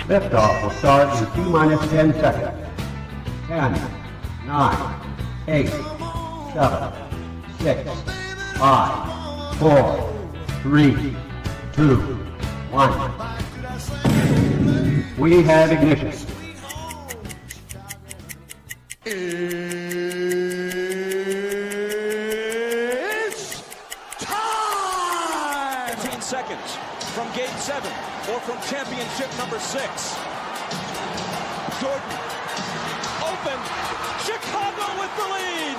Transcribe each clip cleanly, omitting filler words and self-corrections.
Liftoff will start in T-minus 10 seconds. 10, 9, 8, 7, 6, 5, 4, 3, 2, 1. We have ignition. It's time! 15 seconds from game 7 or from championship number 6. Jordan, open, Chicago with the lead!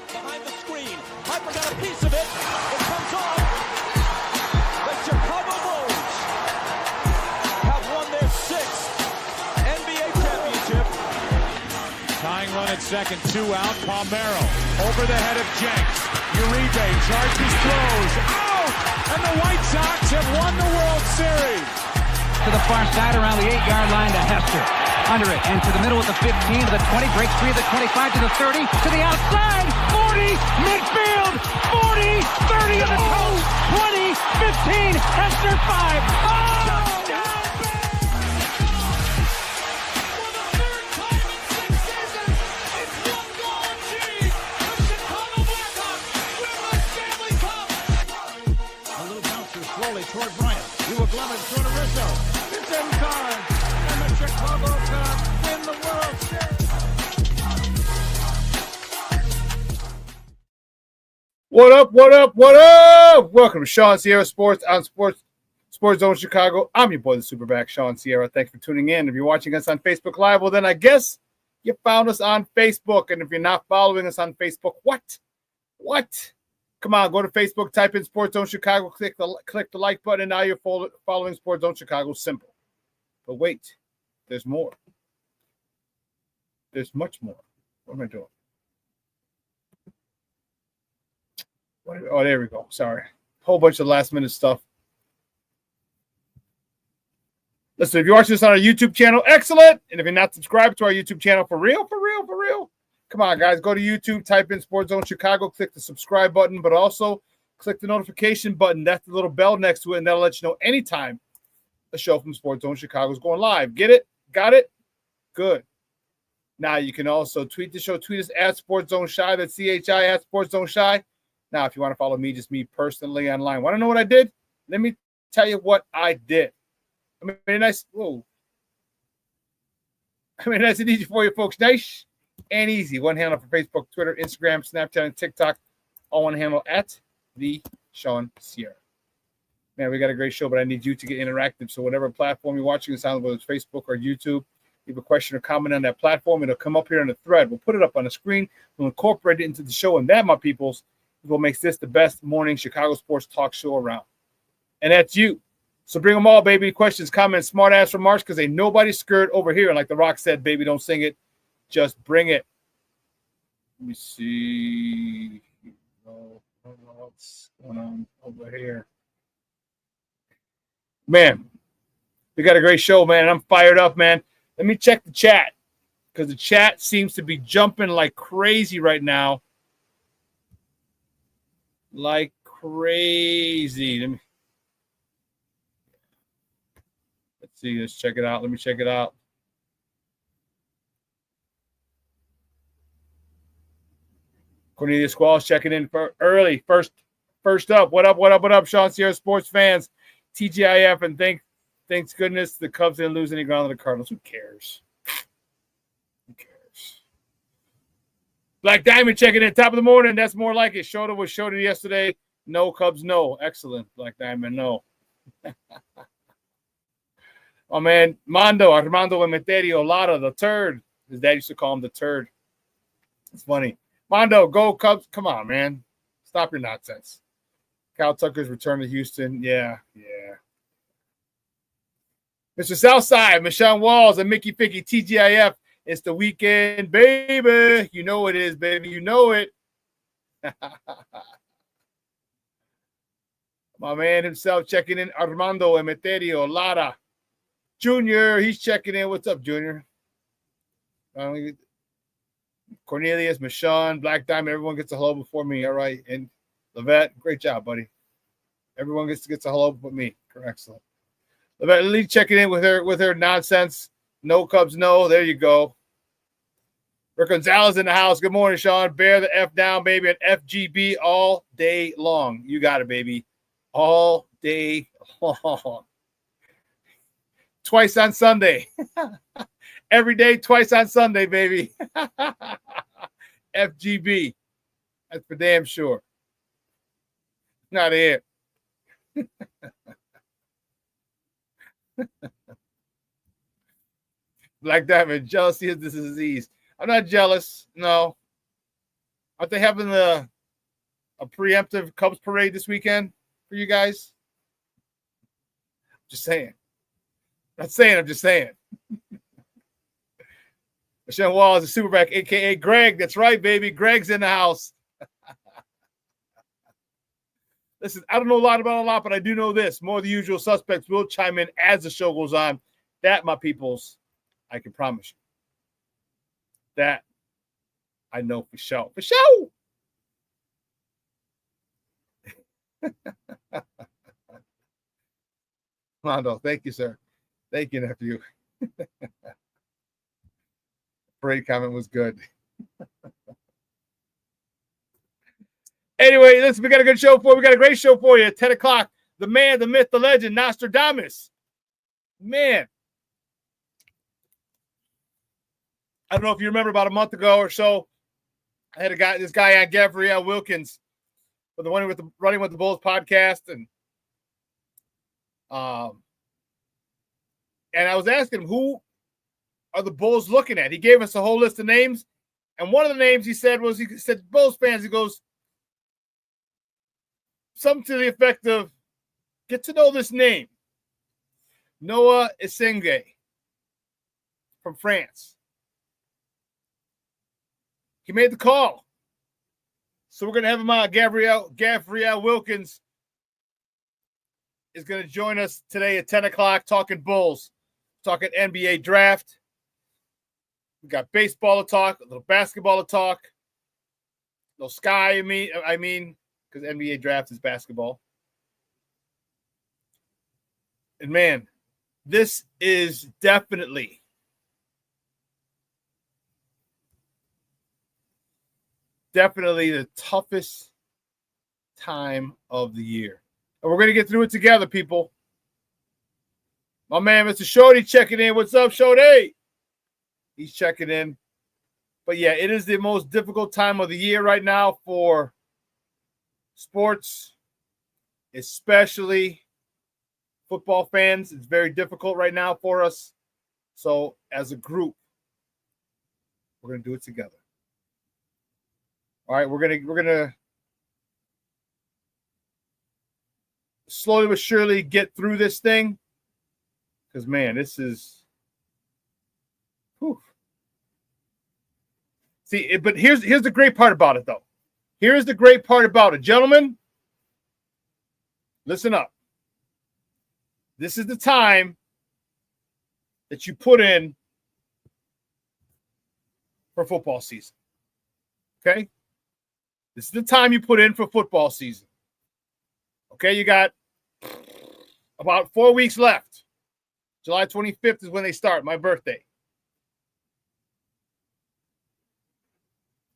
Behind the screen, Piper got a piece of it, it comes off. The Chicago Bulls have won their 6th NBA championship. Tying run at second, 2 out, Palmero over the head of Jenks. Uribe charges, throws, out! And the White Sox have won the World Series. To the far side around the 8-yard line to Hester. Under it and to the middle at the 15, to the 20, breaks free of the 25, to the 30, to the outside, 40, midfield, 40, 30 of the coast, 20, 15, Hester 5. Oh! Toward Bryant. You will glove it to Rizzo. It's in time. And the Chicago Cubs win the World Series. What up, what up, what up? Welcome to ShawnSierraSports on Sports Zone Chicago. I'm your boy, the SuperBack, Shawn Sierra. Thanks for tuning in. If you're watching us on Facebook Live, well, then I guess you found us on Facebook. And if you're not following us on Facebook, what? Come on, go to Facebook, type in Sports Zone Chicago, click the like button, and now you're following Sports Zone Chicago. Simple. But wait, there's more. There's much more. What am I doing? Oh, there we go. Sorry. Whole bunch of last-minute stuff. Listen, if you're watching this on our YouTube channel, excellent. And if you're not subscribed to our YouTube channel, for real, come on, guys. Go to YouTube, type in Sports Zone Chicago, click the subscribe button, but also click the notification button. That's the little bell next to it, and that'll let you know anytime a show from Sports Zone Chicago is going live. Get it? Got it? Good. Now, you can also tweet the show. Tweet us at Sports Zone Shy. That's CHI at Sports Zone Shy. Now, if you want to follow me, just me personally online. Want to know what I did? Let me tell you what I did. I mean, nice and easy for you folks. Nice and easy. One handle for Facebook, Twitter, Instagram, Snapchat, and TikTok. All one handle at the Shawn Sierra. Man, we got a great show, but I need you to get interactive. So whatever platform you're watching this on, whether it's Facebook or YouTube, leave a question or comment on that platform. It'll come up here in a thread. We'll put it up on the screen. We'll incorporate it into the show. And that, my peoples, is what makes this the best morning Chicago sports talk show around. And that's you. So bring them all, baby. Questions, comments, smart-ass remarks, because ain't nobody scared over here. And like The Rock said, baby, don't sing it. Just bring it. Let me see. What's going on over here? Man, we got a great show, man. I'm fired up, man. Let me check the chat, because the chat seems to be jumping like crazy right now. Like crazy. Let's see. Let's check it out. Let me check it out. Cornelius Squall's checking in for early. First up. What up, ShawnSierraSports fans? TGIF, and thanks goodness the Cubs didn't lose any ground to the Cardinals. Who cares? Black Diamond checking in. Top of the morning. That's more like it. Shota was Shota yesterday. No, Cubs, no. Excellent. Black Diamond, no. Oh, man. Armando Emeterio, Lara, the turd. His dad used to call him the turd. It's funny. Mondo, go Cubs. Come on, man. Stop your nonsense. Kyle Tucker's return to Houston. Yeah. Mr. Southside, Michelle Walls, and Mickey Picky, TGIF. It's the weekend, baby. You know it is, baby. You know it. My man himself checking in. Armando Emeterio, Lara. Junior, he's checking in. What's up, Junior? Cornelius, Michonne, Black Diamond, everyone gets a hello before me. All right. And Levette, great job, buddy. Everyone gets a hello but me. Excellent. Lee checking in with her nonsense. No Cubs, no. There you go. Rick Gonzalez in the house. Good morning, Shawn. Bear the F down, baby, and FGB all day long. You got it, baby. All day long. Twice on Sunday. Every day, twice on Sunday, baby. FGB. That's for damn sure. Not it. Black Diamond, jealousy is this disease. I'm not jealous. No. Aren't they having a preemptive Cubs parade this weekend for you guys? Just saying. Not saying, I'm just saying. Michelle Wall is a superback, a.k.a. Greg. That's right, baby. Greg's in the house. Listen, I don't know a lot, but I do know this. More of the usual suspects will chime in as the show goes on. That, my peoples, I can promise you. That I know for sure. For sure. Mondo, thank you, sir. Thank you, nephew. Parade comment was good. Anyway, listen, we got a good show for you. We got a great show for you at 10 o'clock. The man, the myth, the legend, Nostradamus. Man. I don't know if you remember about a month ago or so, I had this guy on Gavriel Wilkins for the Running with the Bulls podcast, and I was asking him, who are the Bulls looking at? He gave us a whole list of names, and one of the names he said Bulls fans. He goes something to the effect of, get to know this name, Noa Essengue from France. He made the call. So we're going to have him on. Gavriel Wilkins is going to join us today at 10 o'clock talking Bulls, talking NBA draft. We got baseball to talk, a little basketball to talk, a little sky, I mean, because NBA draft is basketball. And man, this is definitely the toughest time of the year. And we're going to get through it together, people. My man, Mr. Shorty, checking in. What's up, Shorty? He's checking in. But yeah, it is the most difficult time of the year right now for sports, especially football fans. It's very difficult right now for us. So as a group, we're going to do it together. All right, we're gonna slowly but surely get through this thing, because man, this is. Whew. See, but here's the great part about it, though. Here's the great part about it, gentlemen. Listen up. This is the time that you put in for football season. Okay. This is the time you put in for football season. Okay, you got about 4 weeks left. July 25th is when they start, my birthday.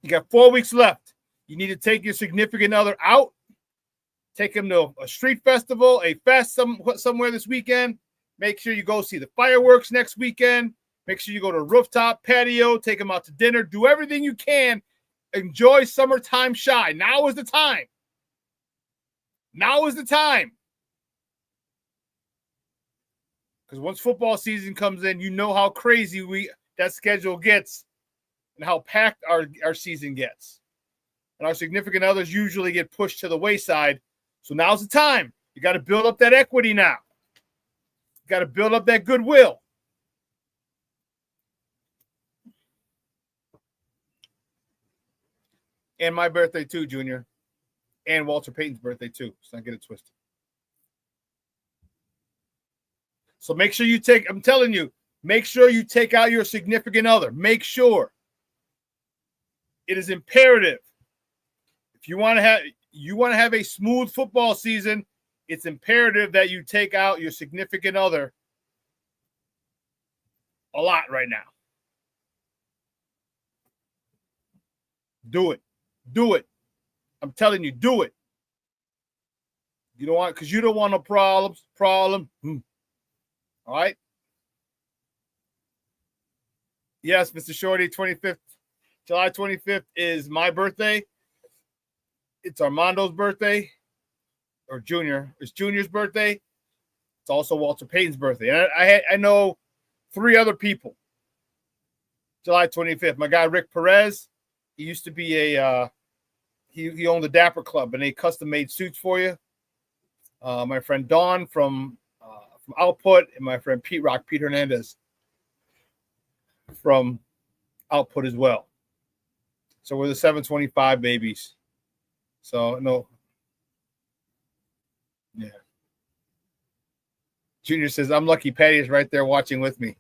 You got 4 weeks left. You need to take your significant other out. Take them to a street festival, a fest somewhere this weekend. Make sure you go see the fireworks next weekend. Make sure you go to a rooftop patio. Take them out to dinner. Do everything you can. Enjoy summertime shy. Now is the time. Now is the time. Because once football season comes in, you know how crazy that schedule gets and how packed our season gets. And our significant others usually get pushed to the wayside. So now's the time. You got to build up that equity now. You got to build up that goodwill. And my birthday too, Junior. And Walter Payton's birthday too. Let's not get it twisted. So make sure I'm telling you, make sure you take out your significant other. Make sure. It is imperative. If you want to have a smooth football season, it's imperative that you take out your significant other a lot right now. Do it. Do it. I'm telling you, do it. You don't want, because you don't want no problems. All right. Yes, Mr. Shorty, 25th, July 25th is my birthday. It's Armando's birthday, or Junior. It's Junior's birthday. It's also Walter Payton's birthday. And I know 3 other people. July 25th. My guy Rick Perez. He used to be he owned the Dapper Club, and they custom made suits for you. My friend Don from Output, and my friend Pete Hernandez from Output as well. So we're the 725 babies. So no, yeah. Junior says, "I'm lucky Patty is right there watching with me."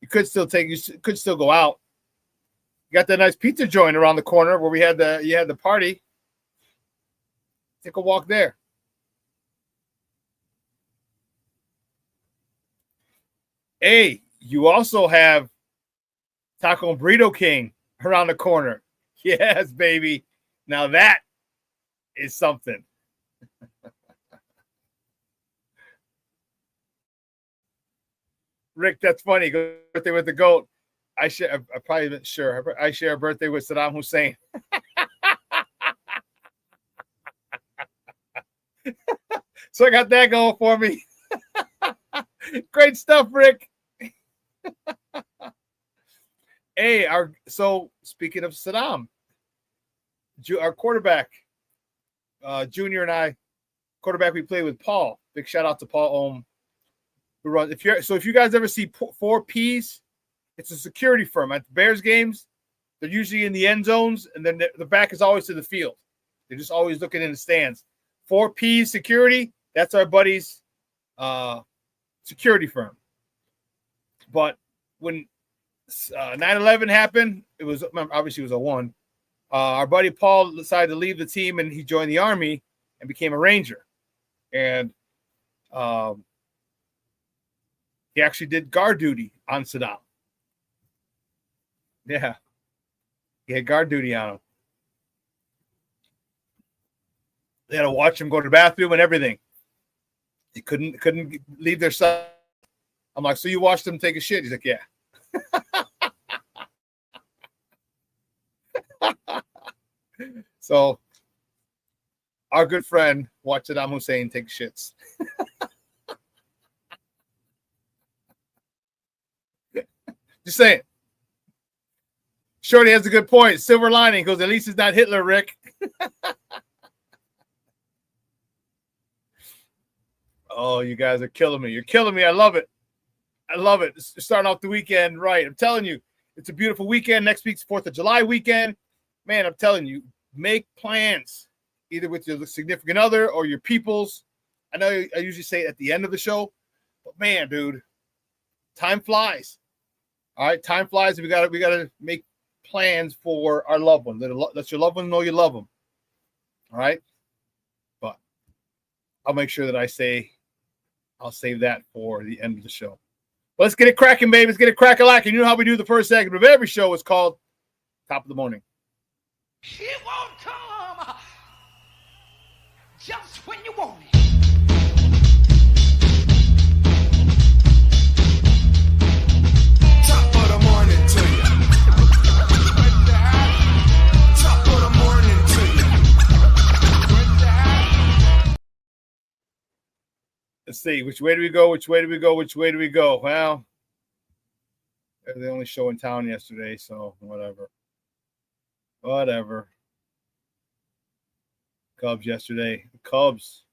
You could still go out. You got that nice pizza joint around the corner where you had the party. Take a walk there. Hey, you also have Taco and Burrito King around the corner. Yes, baby. Now that is something. Rick, that's funny. Birthday with the GOAT. I probably been sure. I share a birthday with Saddam Hussein. So I got that going for me. Great stuff, Rick. Hey, so speaking of Saddam, our quarterback, Junior and I, quarterback we played with Paul. Big shout out to Paul Ohm, who runs. If you guys ever see 4Ps, it's a security firm at the Bears games. They're usually in the end zones, and then the back is always to the field. They're just always looking in the stands. 4Ps security. That's our buddy's security firm. But when 9/11 happened, obviously it was a 1. Our buddy Paul decided to leave the team, and he joined the Army and became a Ranger. And he actually did guard duty on Saddam. Yeah. He had guard duty on him. They had to watch him go to the bathroom and everything. He couldn't leave their side. I'm like, so you watched him take a shit? He's like, yeah. So our good friend watched Saddam Hussein take shits. Just saying. Shorty has a good point. Silver lining goes, at least it's not Hitler, Rick. Oh, you guys are killing me. You're killing me. I love it. I love it. Starting off the weekend right. I'm telling you, it's a beautiful weekend. Next week's 4th of July weekend. Man, I'm telling you, make plans either with your significant other or your peoples. I know I usually say it at the end of the show, but man, dude, time flies. All right, time flies. We gotta make plans for our loved one. Let your loved one know you love them. All right, but I'll make sure that I'll save that for the end of the show. But let's get it cracking, baby. Let's get it crack-a-lacking. You know how we do the first segment of every show. It's called Top of the Morning. She won't come just when you want it. Top of the morning to you. Top of the morning to you. Let's see. Which way do we go? Which way do we go? Which way do we go? Well, they're the only show in town yesterday, so whatever. Whatever. Cubs yesterday. The Cubs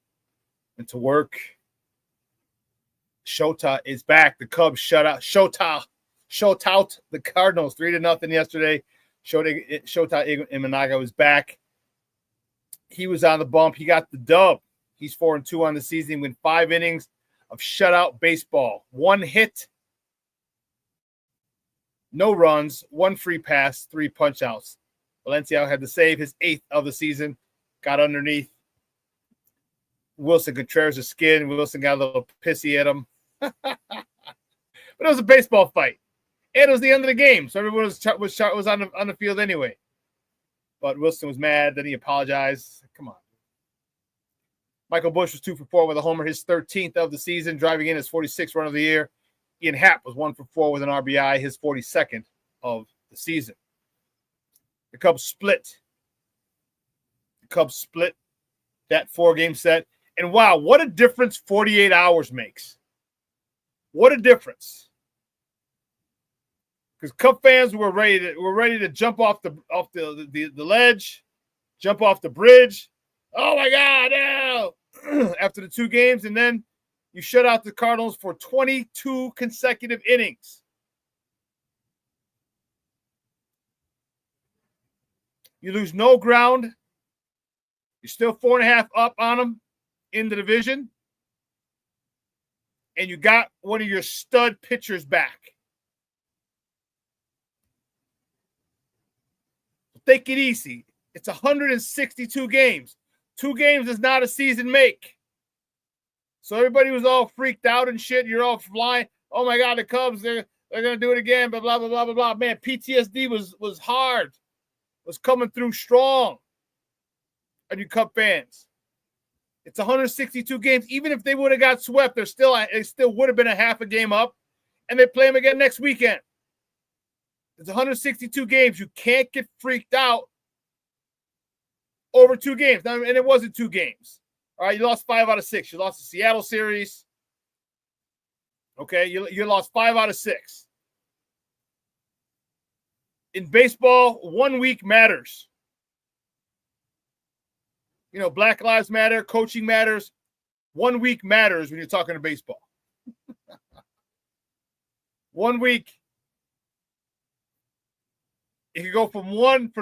went to work. Shota is back. The Cubs shut out the Cardinals 3-0 yesterday. Shota Imanaga was back. He was on the bump. He got the dub. He's 4-2 on the season. Went 5 innings of shutout baseball. 1 hit, no runs, 1 free pass, 3 punch-outs. Valencia had to save his 8th of the season. Got underneath Wilson Contreras' skin. Wilson got a little pissy at him. But it was a baseball fight. And it was the end of the game, so everyone was on the field anyway. But Wilson was mad. Then he apologized. Come on. Michael Busch was 2 for 4 with a homer, his 13th of the season, driving in his 46th run of the year. Ian Happ was 1 for 4 with an RBI, his 42nd of the season. The Cubs split. That 4-game set. And wow, what a difference 48 hours makes. What a difference. Because Cub fans were ready to jump off the ledge, jump off the bridge. Oh my God, no! After the 2 games, and then you shut out the Cardinals for 22 consecutive innings. You lose no ground. You're still 4.5 up on them in the division. And you got one of your stud pitchers back. Take it easy. It's 162 games. 2 games is not a season make. So everybody was all freaked out and shit. You're all flying. Oh my God, the Cubs, they're gonna do it again. Blah blah blah blah blah blah. Man, PTSD was hard. Was coming through strong. And you Cub fans. It's 162 games. Even if they would have got swept, they still would have been a half a game up. And they play them again next weekend. It's 162 games. You can't get freaked out over 2 games. Now, and it wasn't 2 games. All right, you lost 5 out of 6. You lost the Seattle series. Okay, you lost 5 out of 6. In baseball, 1 week matters. You know, Black Lives Matter, coaching matters. 1 week matters when you're talking to baseball. 1 week. It could go from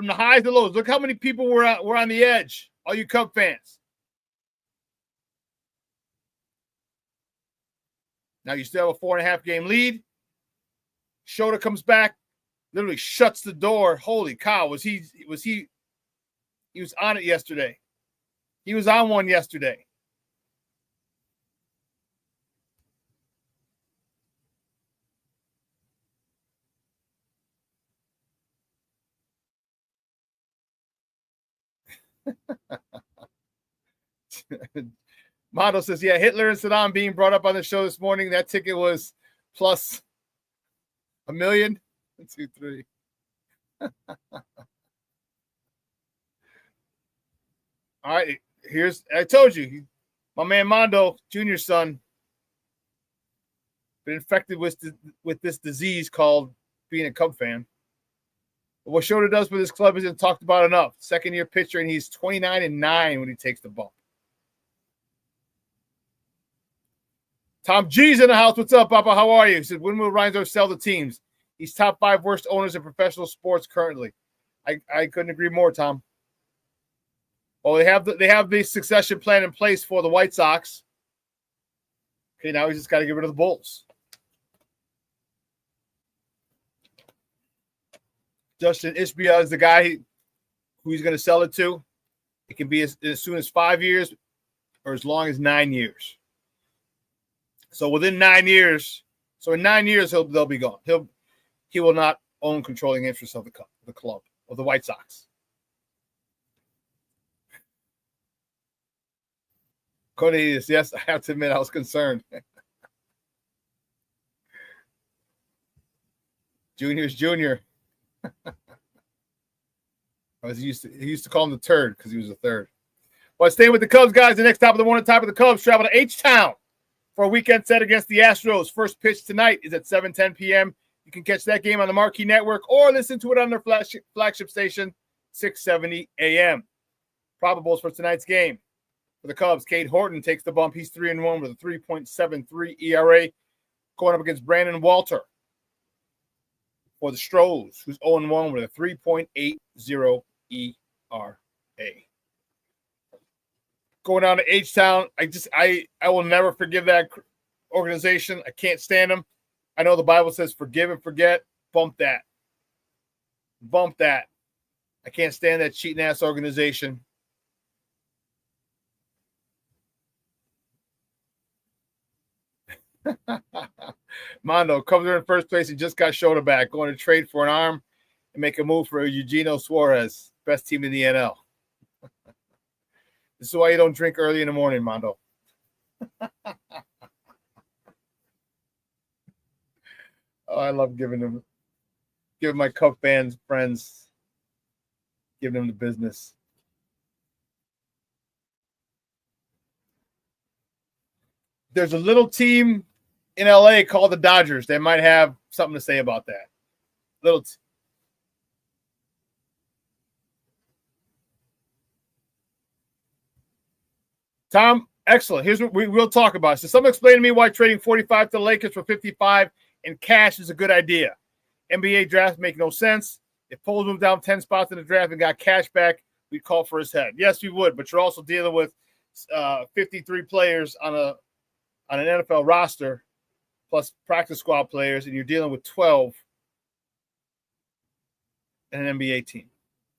the highs to lows. Look how many people were on the edge. All you Cub fans. Now you still have a 4.5 game lead. Shota comes back, literally shuts the door. Holy cow! Was he on it yesterday? He was on one yesterday. Mondo says, yeah, Hitler and Saddam being brought up on the show this morning. That ticket was plus $1 million. 1, 2, 3. All right. I told you, my man Mondo, Junior's son, been infected with this disease called being a Cub fan. But what Shota does with his club isn't talked about enough. 2nd-year pitcher, and he's 29-9 when he takes the bump. Tom G's in the house. What's up, Papa? How are you? He said, when will Reinsdorf sell the teams? He's top 5 worst owners in professional sports currently. I couldn't agree more, Tom. Oh, they have the succession plan in place for the White Sox. Okay, now he's just got to get rid of the Bulls. Justin Ishbia is the guy who he's going to sell it to. It can be as soon as 5 years or as long as 9 years. So within 9 years, in 9 years they'll be gone. He will not own controlling interest of the club of the White Sox. Cornelius, yes, I have to admit I was concerned. Junior's Junior. He used to call him the turd because he was the third. Well, staying with the Cubs, guys. The next top of the morning, top of the Cubs travel to H-Town for a weekend set against the Astros. First pitch tonight is at 7:10 p.m. You can catch that game on the Marquee Network or listen to it on their flagship station, 670 a.m. Probables for tonight's game. For the Cubs, Cade Horton takes the bump. He's 3-1 with a 3.73 ERA. Going up against Brandon Walter. For the Stros, who's 0-1 with a 3.80 ERA. Going down to H-Town, I will never forgive that organization. I can't stand them. I know the Bible says forgive and forget. Bump that. Bump that. I can't stand that cheating ass organization. Mondo, Cubs are in first place and just got shoulder back. Going to trade for an arm and make a move for Eugenio Suarez. Best team in the NL. This is why you don't drink early in the morning, Mondo. Oh, I love giving my Cub fans, friends, giving them the business. There's a little team in LA called the Dodgers. They might have something to say about that. Tom, excellent. Here's what we'll talk about. So someone explain to me why trading 45 to the Lakers for 55 in cash is a good idea. NBA draft make no sense. If Foles moved down 10 spots in the draft and got cash back, we'd call for his head. Yes, we would, but you're also dealing with 53 players on an NFL roster plus practice squad players, and you're dealing with 12 in an NBA team.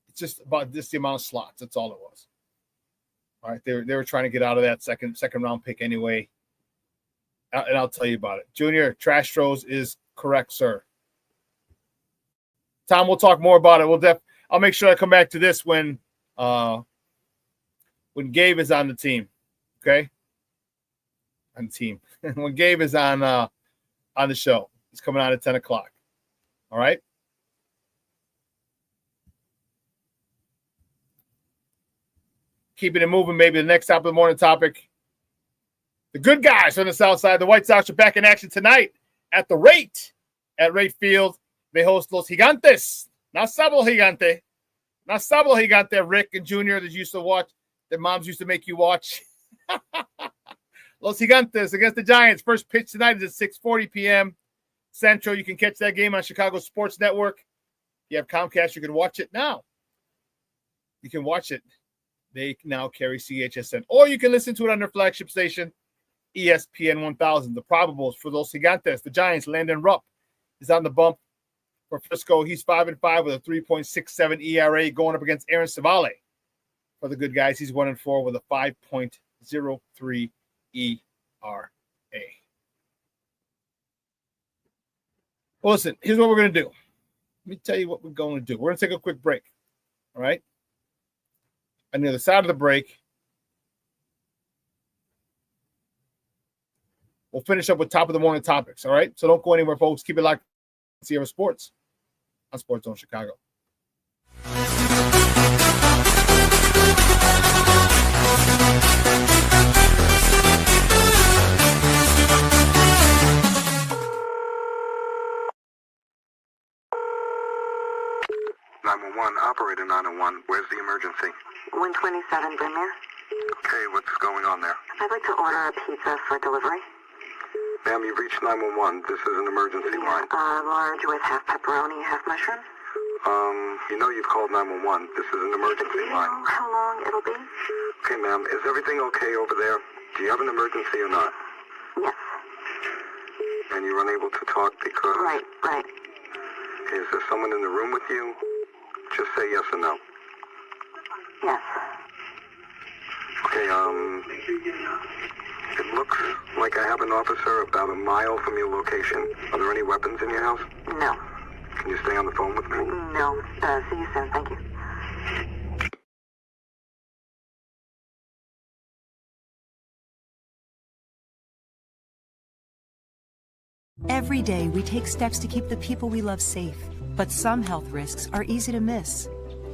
It's just about the amount of slots. That's all it was. All right, they were trying to get out of that second round pick anyway. And I'll tell you about it. Junior, trash throws is correct, sir. Tom, we'll talk more about it. I'll make sure I come back to this when Gabe is on the team. Okay? On the team. When Gabe is on the show. He's coming on at 10 o'clock. All right? Keeping it moving, maybe the next top of the morning topic. The good guys on the south side, the White Sox, are back in action tonight at the Rate Field. They host Los Gigantes. Not Sabo Gigante. Not Sabo Gigante, Rick and Junior that used to watch, their moms used to make you watch. Los Gigantes against the Giants. First pitch tonight is at 6:40 p.m. Central. You can catch that game on Chicago Sports Network. If you have Comcast, you can watch it now. You can watch it. They now carry CHSN. Or you can listen to it on their flagship station, ESPN 1000. The probables for Los Gigantes. The Giants, Landon Rupp is on the bump for Frisco. He's 5-5 with a 3.67 ERA going up against Aaron Savale. For the good guys, he's 1-4 with a 5.03 ERA. Well, listen, here's what we're going to do. Let me tell you what we're going to do. We're going to take a quick break. All right? On the other side of the break, we'll finish up with top of the morning topics. All right? So don't go anywhere, folks. Keep it locked on Sierra Sports on Sports Zone Chicago. 911, operator 901. Where's the emergency? 127 Brynmere. Okay, what's going on there? I'd like to order a pizza for delivery. Ma'am, you've reached 911. This is an emergency line. Large with half pepperoni, half mushroom. You know you've called 911. This is an emergency line. Do you know how long it'll be? Okay, ma'am, is everything okay over there? Do you have an emergency or not? Yes. And you're unable to talk because... Right. Is there someone in the room with you? Just say yes or no. Yes. Okay, it looks like I have an officer about a mile from your location. Are there any weapons in your house? No. Can you stay on the phone with me? No. See you soon. Thank you. Every day, we take steps to keep the people we love safe, but some health risks are easy to miss.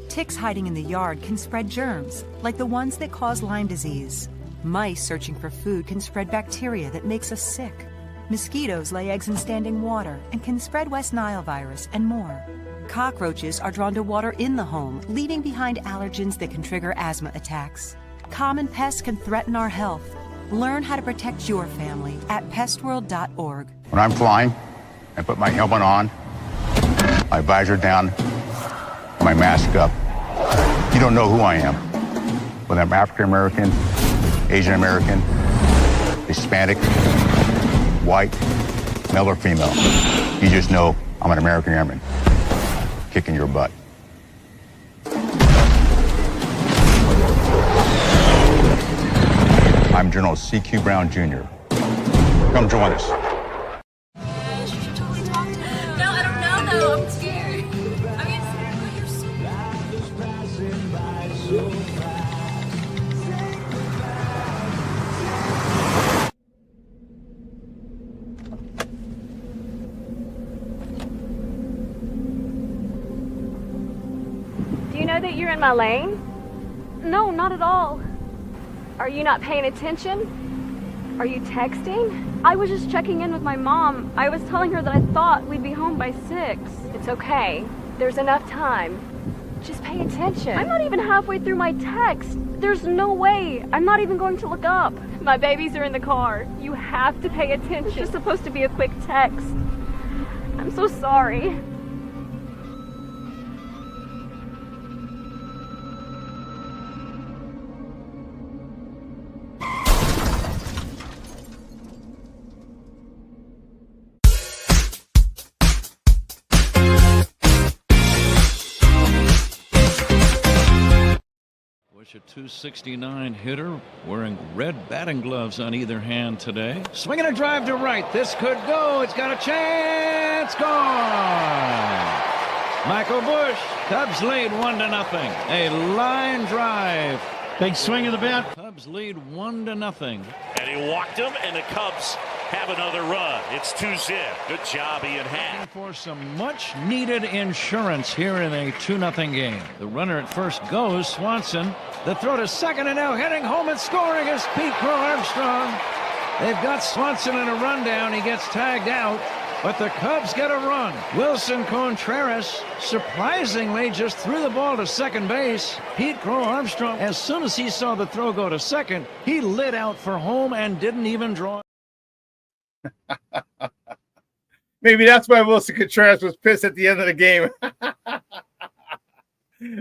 Ticks hiding in the yard can spread germs, like the ones that cause Lyme disease. Mice searching for food can spread bacteria that makes us sick. Mosquitoes lay eggs in standing water and can spread West Nile virus and more. Cockroaches are drawn to water in the home, leaving behind allergens that can trigger asthma attacks. Common pests can threaten our health. Learn how to protect your family at pestworld.org. When I'm flying, I put my helmet on, my visor down, my mask up. You don't know who I am. Whether I'm African American, Asian American, Hispanic, white, male or female. You just know I'm an American Airman, kicking your butt. I'm General C.Q. Brown Jr., Come join us. No, I don't know though. I'm scared. I mean, you're so Do you know that you're in my lane? No, not at all. Are you not paying attention? Are you texting? I was just checking in with my mom. I was telling her that I thought we'd be home by 6. It's okay. There's enough time. Just pay attention. I'm not even halfway through my text. There's no way. I'm not even going to look up. My babies are in the car. You have to pay attention. It's just supposed to be a quick text. I'm so sorry. Bush, a 269 hitter, wearing red batting gloves on either hand today. Swinging a drive to right. This could go. It's got a chance. Gone. Michael Bush. Cubs lead 1-0. A line drive. Big swing of the bat. Cubs lead 1-0. And he walked him, and the Cubs have another run. It's 2-0. Good job, Ian Happ. Looking for some much-needed insurance here in a 2-0 game. The runner at first goes. Swanson. The throw to second, and now heading home and scoring is Pete Crow Armstrong. They've got Swanson in a rundown. He gets tagged out, but the Cubs get a run. Wilson Contreras surprisingly just threw the ball to second base. Pete Crow Armstrong, as soon as he saw the throw go to second, he lit out for home and didn't even draw. Maybe that's why Wilson Contreras was pissed at the end of the game.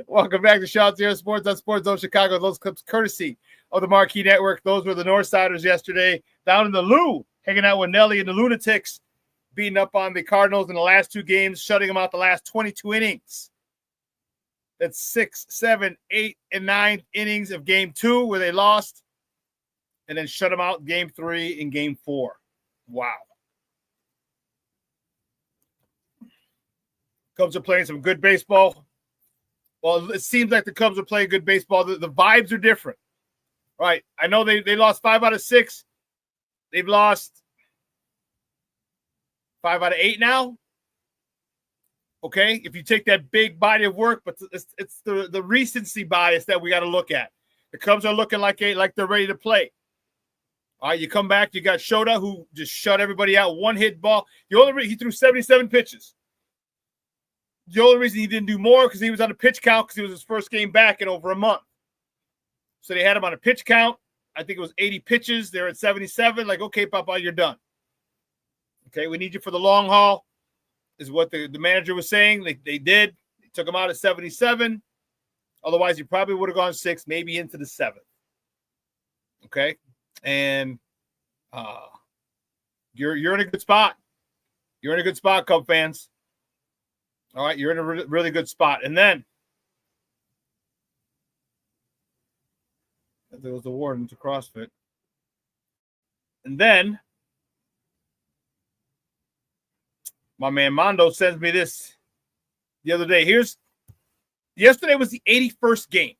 Welcome back to ShawnSierraSports on Sports Zone Chicago. Those clips courtesy of the Marquee Network. Those were the Northsiders yesterday down in the Lou, hanging out with Nelly and the Lunatics, beating up on the Cardinals in the last 2 games, shutting them out the last 22 innings. That's 6, 7, 8, and 9 innings of game 2 where they lost, and then shut them out game 3 and game 4. Wow. Cubs are playing some good baseball. Well, it seems like the Cubs are playing good baseball. The vibes are different. Right. I know they lost 5 out of 6. They've lost 5 out of 8 now. Okay. If you take that big body of work, but it's the recency bias that we got to look at. The Cubs are looking like they're ready to play. All right. You come back. You got Shota, who just shut everybody out. 1-hit ball. He threw 77 pitches. The only reason he didn't do more because he was on a pitch count because it was his first game back in over a month. So they had him on a pitch count. I think it was 80 pitches. They're at 77. Like, okay, Papa, you're done. Okay, we need you for the long haul, is what the manager was saying. They did. They took him out at 77. Otherwise, you probably would have gone 6, maybe into the 7th. Okay, and you're in a good spot. You're in a good spot, Cub fans. All right, you're in a really good spot. And then there was the warden to CrossFit. And then my man Mondo sends me this the other day. Yesterday was the 81st game.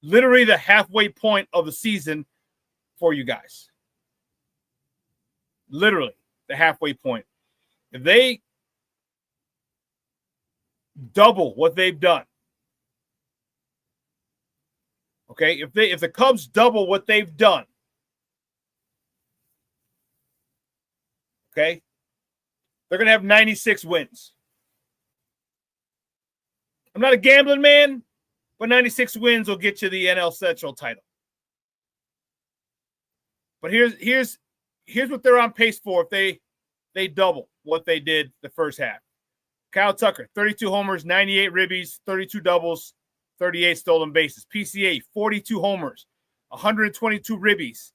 Literally the halfway point of the season for you guys. Literally the halfway point. If they double what they've done. Okay, if the Cubs double what they've done, okay, they're gonna have 96 wins. I'm not a gambling man, but 96 wins will get you the NL Central title. But here's what they're on pace for if they double what they did the first half. Kyle Tucker, 32 homers, 98 ribbies, 32 doubles, 38 stolen bases. PCA, 42 homers, 122 ribbies,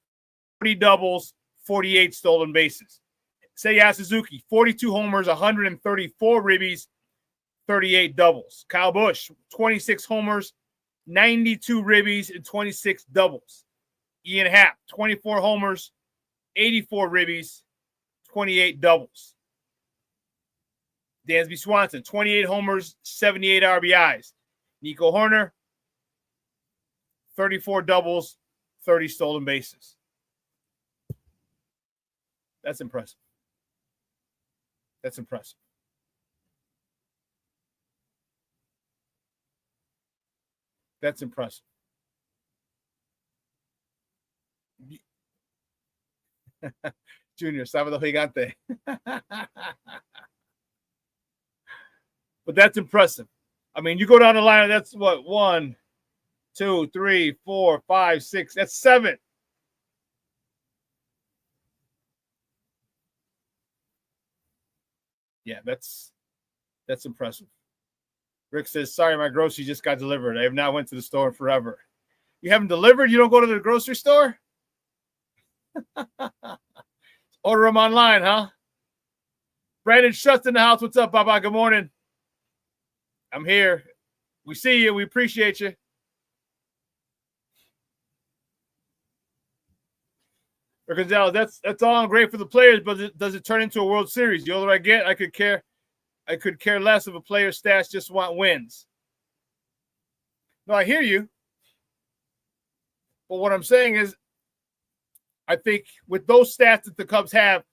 40 doubles, 48 stolen bases. Seiya Suzuki, 42 homers, 134 ribbies, 38 doubles. Kyle Busch, 26 homers, 92 ribbies, and 26 doubles. Ian Happ, 24 homers, 84 ribbies, 28 doubles. Dansby Swanson, 28 homers, 78 RBIs. Nico Horner, 34 doubles, 30 stolen bases. That's impressive. That's impressive. That's impressive. Junior, sábado gigante. But that's impressive. I mean, you go down the line, that's what, 1, 2, 3, 4, 5, 6. That's 7. Yeah, that's impressive. Rick says, sorry, my grocery just got delivered. I have not went to the store forever. You haven't delivered? You don't go to the grocery store? Order them online, huh? Brandon Shutt's in the house. What's up, Baba? Good morning. I'm here. We see you. We appreciate you. Gonzalez, that's all great for the players, but does it turn into a World Series? The older I get, I could care less if a player's stats just want wins. No, I hear you. But what I'm saying is, I think with those stats that the Cubs have,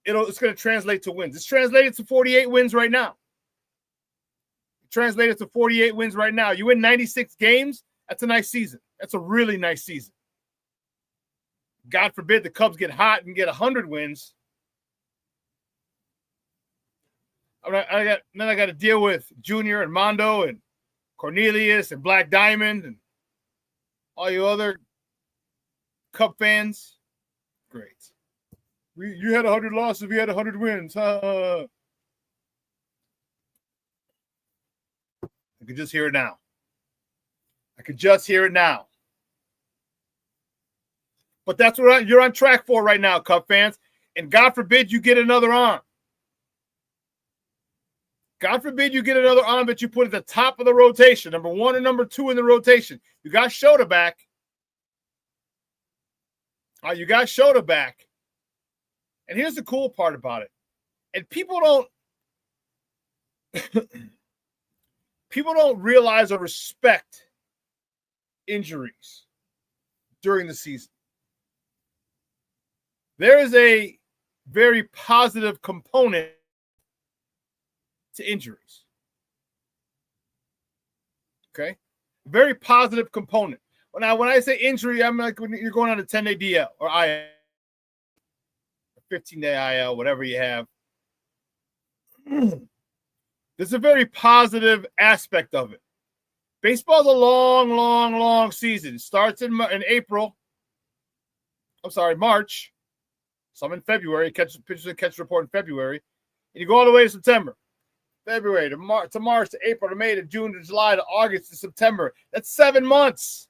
it's going to translate to wins. It's translated to 48 wins right now. Translated to 48 wins right now. You win 96 games, that's a nice season. That's a really nice season. God forbid the Cubs get hot and get 100 wins. I got to deal with Junior and Mondo and Cornelius and Black Diamond and all you other Cub fans. Great. You had 100 losses. We had 100 wins. I could just hear it now. But that's what you're on track for right now, Cub fans. And God forbid you get another arm. God forbid you get another arm that you put at the top of the rotation, number 1 and number 2 in the rotation. You got Shota back. You got Shota back. And here's the cool part about it. And people don't realize or respect injuries during the season. There is a very positive component to injuries. Okay? Very positive component. Now, when I say injury, I'm like when you're going on a 10-day DL or IL, 15-day IL, whatever you have. There's a very positive aspect of it. Baseball's a long, long, long season. It starts in April. March. Some in February. Pitchers and catch report in February. And you go all the way to September. February to March to April to May to June to July to August to September. That's 7 months.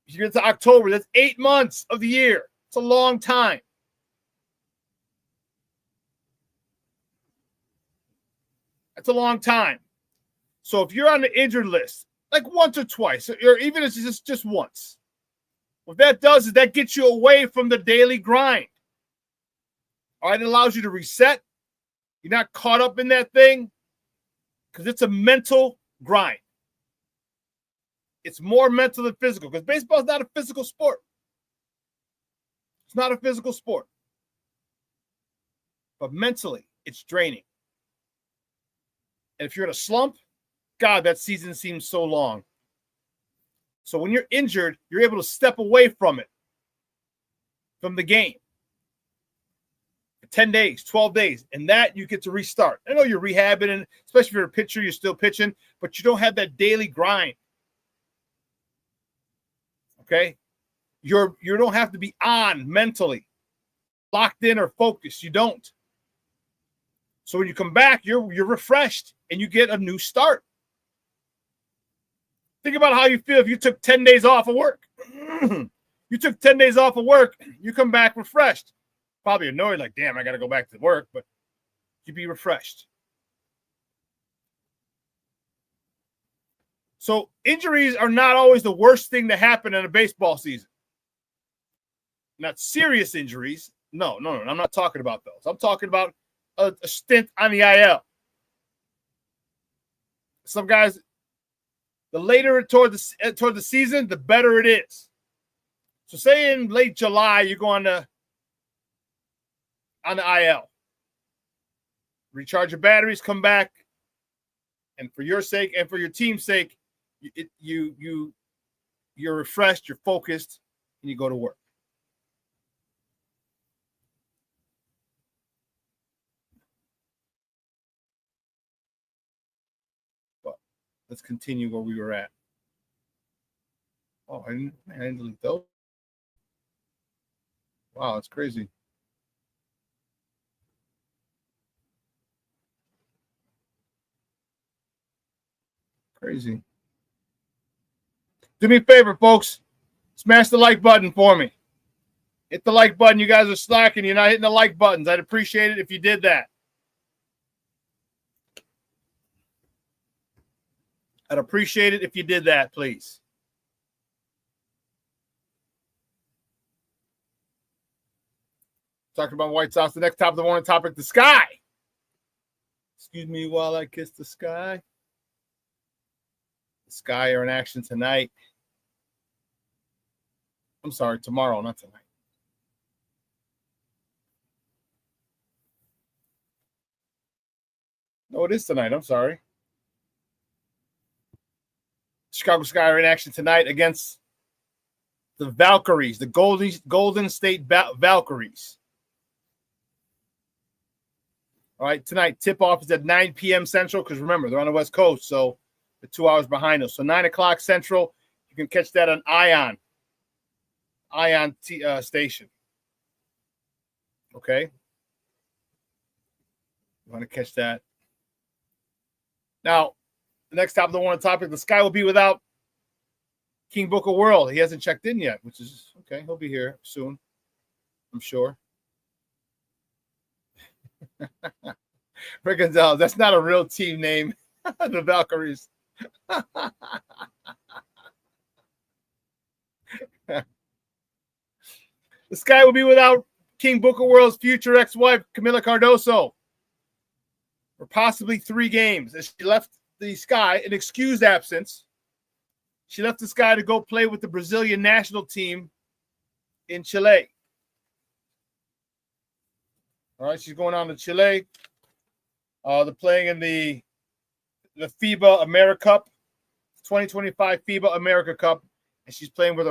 If you get to October, that's 8 months of the year. It's a long time. That's a long time. So if you're on the injured list, like once or twice, or even if it's just once, what that does is that gets you away from the daily grind. All right, it allows you to reset. You're not caught up in that thing because it's a mental grind. It's more mental than physical because baseball is not a physical sport. It's not a physical sport. But mentally, it's draining. And if you're in a slump, God, that season seems so long. So when you're injured, you're able to step away from it, from the game. 10 days, 12 days, and that you get to restart. I know you're rehabbing, and especially if you're a pitcher, you're still pitching, but you don't have that daily grind. Okay? You don't have to be on mentally, locked in or focused. You don't. So when you come back, you're refreshed, and you get a new start. Think about how you feel if you took 10 days off of work. You took 10 days off of work, you come back refreshed. Probably annoyed, like, damn, I got to go back to work, but you'd be refreshed. So injuries are not always the worst thing to happen in a baseball season. Not serious injuries. No. I'm not talking about those. I'm talking about a stint on the IL. Some guys, the later toward the season, the better it is. So say in late July, you go on the IL. Recharge your batteries, come back, and for your sake and for your team's sake, you're refreshed, you're focused, and you go to work. But let's continue where we were at. Oh, I didn't delete those. Wow, that's crazy. Crazy. Do me a favor, folks. Smash the like button for me. Hit the like button. You guys are slacking. You're not hitting the like buttons. I'd appreciate it if you did that. I'd appreciate it if you did that, please. Talking about White Sox. The next top of the morning topic, the sky. Excuse me while I kiss the sky. The Sky are in action tonight. I'm sorry, tomorrow, not tonight. No, it is tonight. I'm sorry. Chicago Sky are in action tonight against the Valkyries, the Golden State Valkyries. All right, tonight, tip-off is at 9 p.m. Central because, remember, they're on the West Coast, so they're 2 hours behind us. So 9 o'clock Central, you can catch that on Ion station. Okay? You want to catch that. Now, the next top of the morning topic, the Sky will be without King Booker World. He hasn't checked in yet, which is okay. He'll be here soon, I'm sure. Rick Gonzalez, that's not a real team name. The Valkyries. The Sky will be without King Booker World's future ex-wife, Camila Cardoso, for possibly 3 games. As she left the Sky, an excused absence. She left the Sky to go play with the Brazilian national team in Chile. All right, she's going on to Chile. They're playing in the FIBA America Cup, 2025 FIBA America Cup, and she's playing with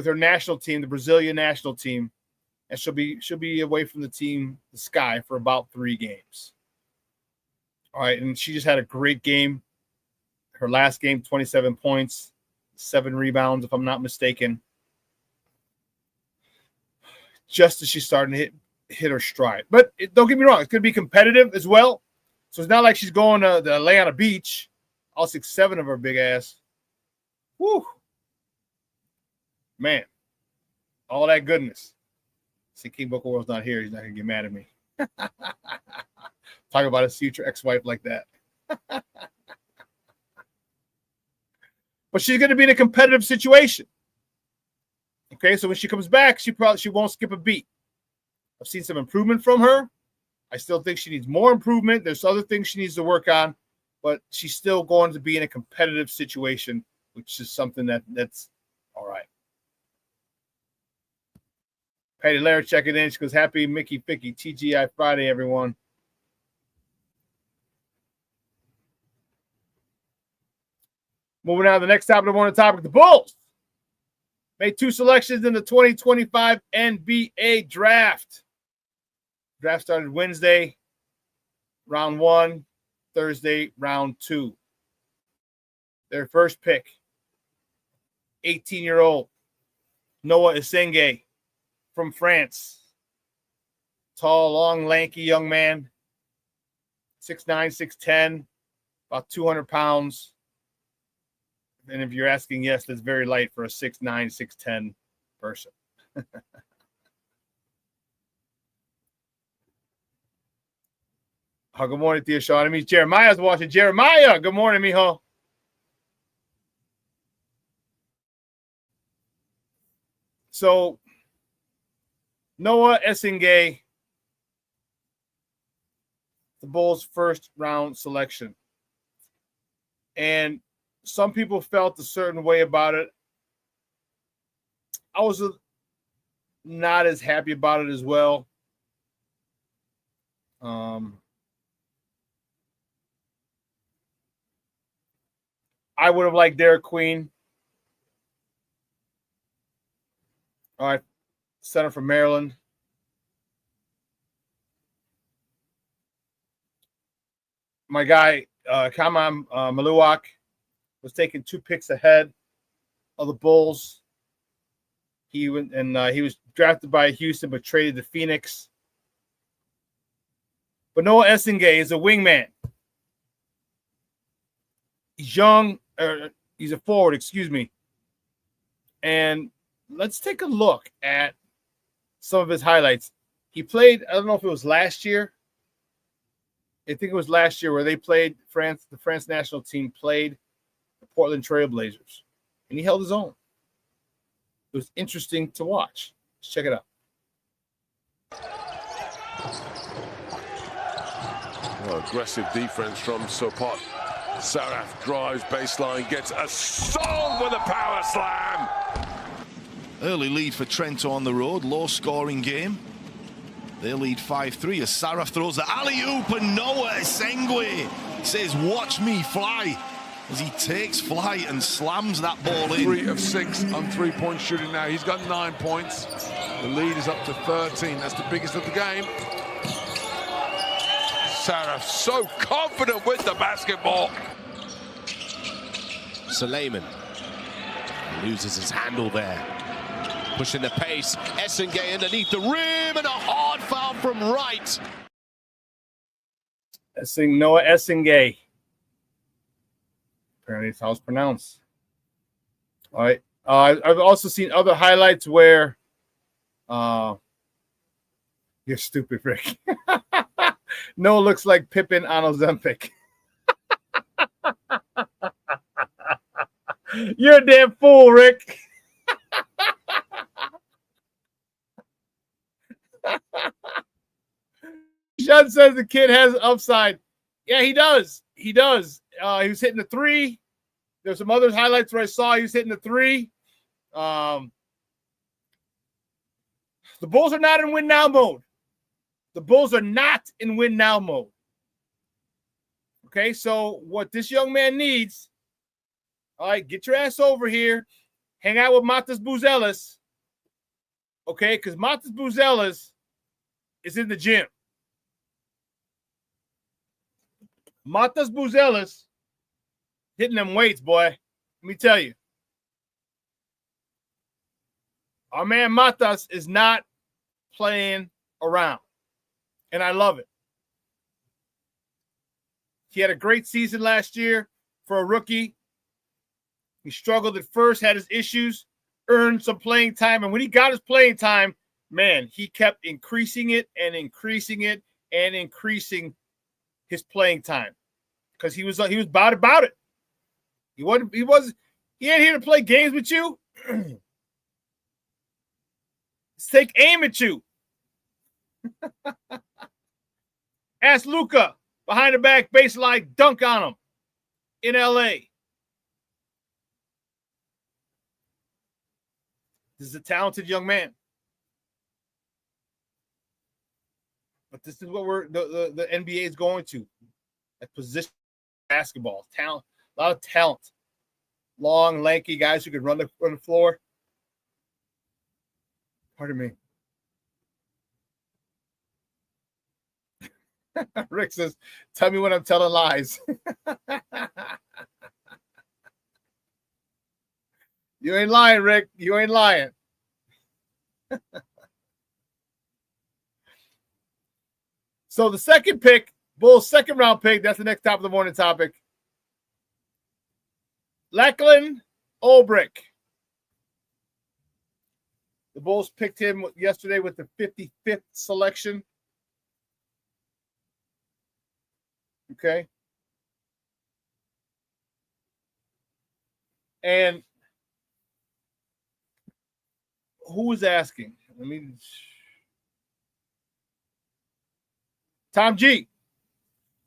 her national team, the Brazilian national team, and she'll be away from the team, the Sky, for about 3 games. All right, and she just had a great game. Her last game, 27 points, 7 rebounds, if I'm not mistaken. Just as she's starting to hit her stride. But don't get me wrong, it's going to be competitive as well. So it's not like she's going to lay on a beach. All 6'7" of her big ass. Woo. Man. All that goodness. See, King Booker World's not here. He's not going to get mad at me. Talk about his future ex-wife like that. But she's going to be in a competitive situation. Okay, so when she comes back, she won't skip a beat. I've seen some improvement from her. I still think she needs more improvement. There's other things she needs to work on, but she's still going to be in a competitive situation, which is something that's all right. Patty Laird checking in. She goes, happy Mickey Ficky TGI Friday, everyone. Moving on to the next top of the morning topic, the Bulls made 2 selections in the 2025 NBA draft. Draft started Wednesday, round 1, Thursday, round 2. Their first pick, 18-year-old Noa Essengue from France. Tall, long, lanky young man, 6'9", 6'10", about 200 pounds. And if you're asking, yes, that's very light for a 6'9", 6'10" person. Good morning to you, Shawn. I mean, Jeremiah's watching. Jeremiah, good morning, mijo. So Noa Essengue, the Bulls' first round selection. And some people felt a certain way about it. I was not as happy about it as well. I would have liked Derek Queen. All right, center from Maryland. My guy, Kaman Maluak, was taken 2 picks ahead of the Bulls. He went and he was drafted by Houston, but traded to Phoenix. But Noa Essengue is a wingman. He's young. He's a forward, excuse me. And let's take a look at some of his highlights. He played, I don't know if it was last year. I think it was last year where they played France. The France national team played the Portland Trail Blazers. And he held his own. It was interesting to watch. Let's check it out. Well, aggressive defense from Sopot. Saraf drives baseline, gets a song with a power slam. Early lead for Trento on the road, low scoring game. They lead 5-3 as Saraf throws the alley-oop and Noa Essengue says, "Watch me fly," as he takes flight and slams that ball in. 3 of 6 on three-point shooting now. He's got 9 points. The lead is up to 13. That's the biggest of the game. Saraf so confident with the basketball. Suleiman loses his handle there. Pushing the pace. Essengue underneath the rim and a hard foul from right. Noa Essengue. Apparently it's how it's pronounced. All right. I've also seen other highlights where you're stupid, Rick. Noah looks like Pippin on Ozempic. You're a damn fool, Rick. Shawn says the kid has upside. Yeah, he does. He does. He was hitting the 3. There's some other highlights where I saw he was hitting the 3. The Bulls are not in win now mode. The Bulls are not in win now mode. Okay, so what this young man needs, all right, get your ass over here, hang out with Matas Buzelis, okay, because Matas Buzelis is in the gym. Matas Buzelis hitting them weights, boy. Let me tell you. Our man Matas is not playing around. And I love it. He had a great season last year for a rookie. He struggled at first, had his issues, earned some playing time. And when he got his playing time, man, he kept increasing it and increasing it and increasing his playing time. Because he was about it. He ain't here to play games with you. Let's take aim at you. Ask Luka behind the back baseline, dunk on him in LA. This is a talented young man. But this is what the NBA is going to. At position basketball. Talent, a lot of talent. Long, lanky guys who can run the floor. Pardon me. Rick says, "Tell me when I'm telling lies." You ain't lying, Rick. You ain't lying. So the second pick, Bulls' second round pick, that's the next top of the morning topic. Lachlan Olbrich. The Bulls picked him yesterday with the 55th selection. Okay. And who was asking? Tom G.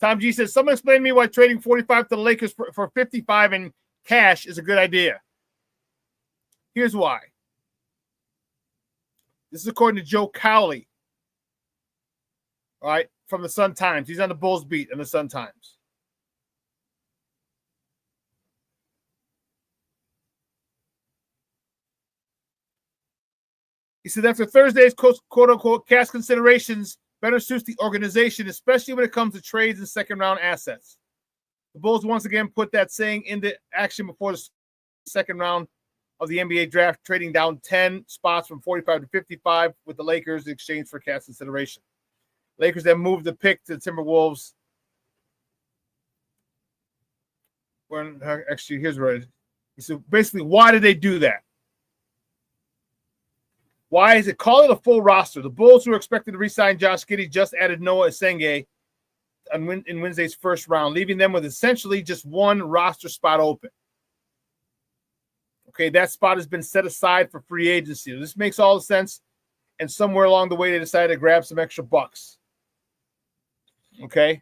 Tom G says, someone explain to me why trading 45 to the Lakers for 55 in cash is a good idea. Here's why. This is according to Joe Cowley. All right, from the Sun Times. He's on the Bulls beat in the Sun Times. He said, after Thursday's quote-unquote cash considerations, better suits the organization, especially when it comes to trades and second-round assets. The Bulls once again put that saying into action before the second round of the NBA draft, trading down 10 spots from 45 to 55 with the Lakers in exchange for cash consideration. Lakers then moved the pick to the Timberwolves. Actually, here's what it is. So basically, why did they do that? Why is it? Call it a full roster. The Bulls, who are expected to re-sign Josh Giddey, just added Noa Essengue in Wednesday's first round, leaving them with essentially just one roster spot open. Okay, that spot has been set aside for free agency. This makes all the sense, and somewhere along the way, they decided to grab some extra bucks. Okay?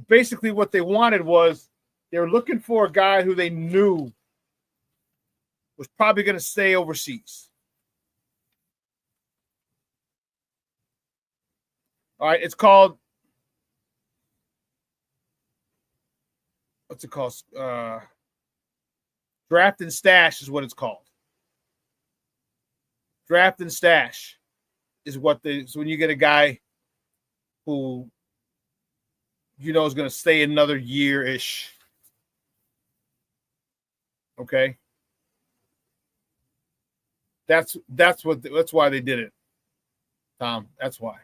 Basically, what they wanted was they were looking for a guy who they knew was probably going to stay overseas. All right, it's called, what's it called? Draft and stash is what it's called. Draft and stash is what so when you get a guy who you know is going to stay another year-ish. Okay? That's why they did it, Tom. That's why.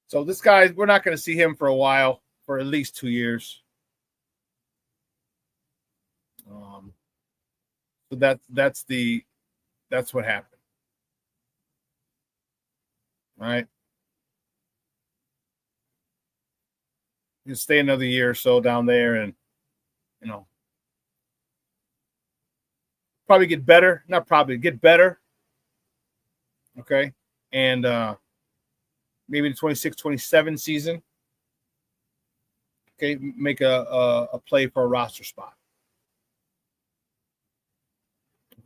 So this guy, we're not going to see him for a while, for at least 2 years. So that's what happened. All right. You stay another year or so down there, and probably get better. Not probably, get better. Okay. And maybe the 26-27 season. Okay, make a play for a roster spot.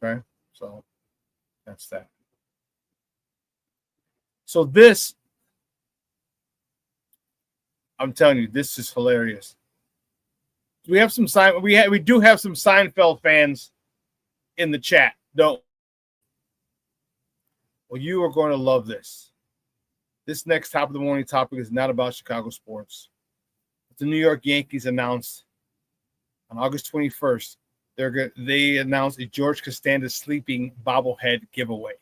Okay, so that's that. So this, I'm telling you, this is hilarious. We have some we do have some Seinfeld fans in the chat, don't? Well, you are going to love this. This next top of the morning topic is not about Chicago sports. The New York Yankees announced on August 21st, they announced a George Costanza sleeping bobblehead giveaway.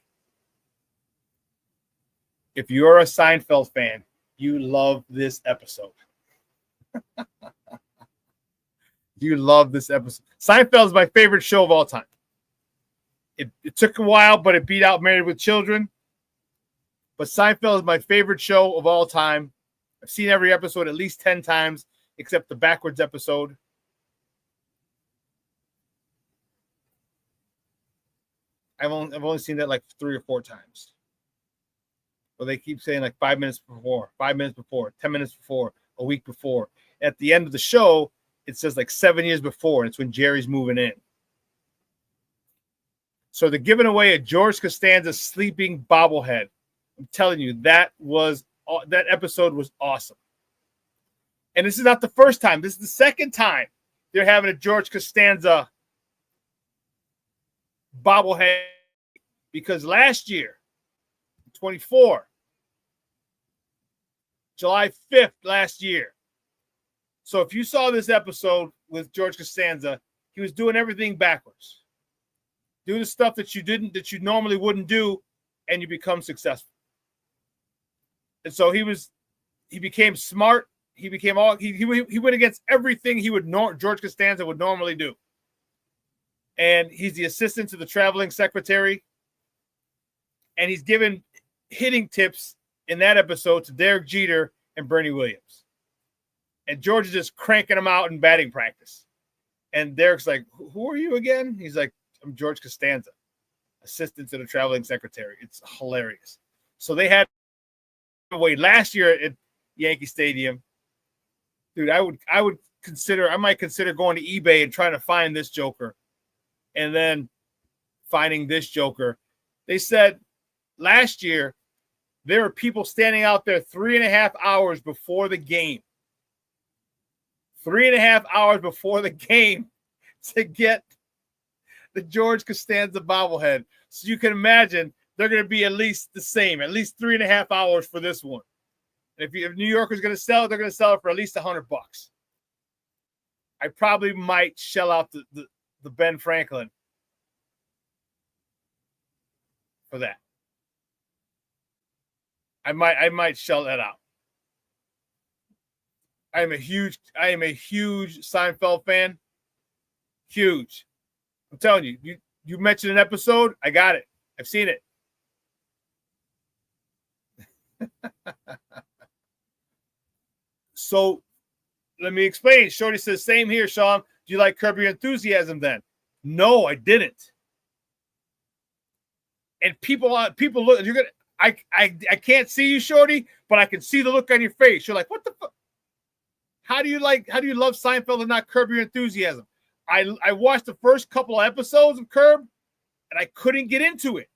If you're a Seinfeld fan, you love this episode. You love this episode. Seinfeld is my favorite show of all time. It took a while, but it beat out Married with Children. But Seinfeld is my favorite show of all time. I've seen every episode at least 10 times, except the backwards episode. I've only seen that like 3 or 4 times. Well, they keep saying like 5 minutes before, 5 minutes before, 10 minutes before, a week before. At the end of the show, it says like 7 years before, and it's when Jerry's moving in. So they're giving away a George Costanza sleeping bobblehead. I'm telling you, that episode was awesome. And this is not the first time. This is the second time they're having a George Costanza bobblehead, because last year, 24, July 5th last year. So if you saw this episode with George Costanza, he was doing everything backwards. Do the stuff that you normally wouldn't do, and you become successful. And so he became smart. He became he went against everything George Costanza would normally do. And he's the assistant to the traveling secretary. And he's given hitting tips in that episode to Derek Jeter and Bernie Williams. And George is just cranking them out in batting practice. And Derek's like, who are you again? He's like, George Costanza, assistant to the traveling secretary. It's hilarious. So they had away last year at Yankee Stadium. Dude, I might consider going to eBay and trying to find this Joker, and then finding this Joker. They said last year there were people standing out there 3.5 hours before the game. 3.5 hours before the game to get the George Costanza bobblehead. So you can imagine they're going to be at least the same, at least 3.5 hours for this one. And if New Yorker's going to sell it, they're going to sell it for at least $100. I probably might shell out the Ben Franklin for that. I might shell that out. I am a huge Seinfeld fan. Huge. I'm telling you, you mentioned an episode, I got it. I've seen it. So let me explain. Shorty says, same here, Shawn. Do you like Curb Your Enthusiasm then? No, I didn't. And people look, you're gonna I can't see you, Shorty, but I can see the look on your face. You're like, what the fuck? How do you love Seinfeld and not Curb Your Enthusiasm? I watched the first couple of episodes of Curb, and I couldn't get into it.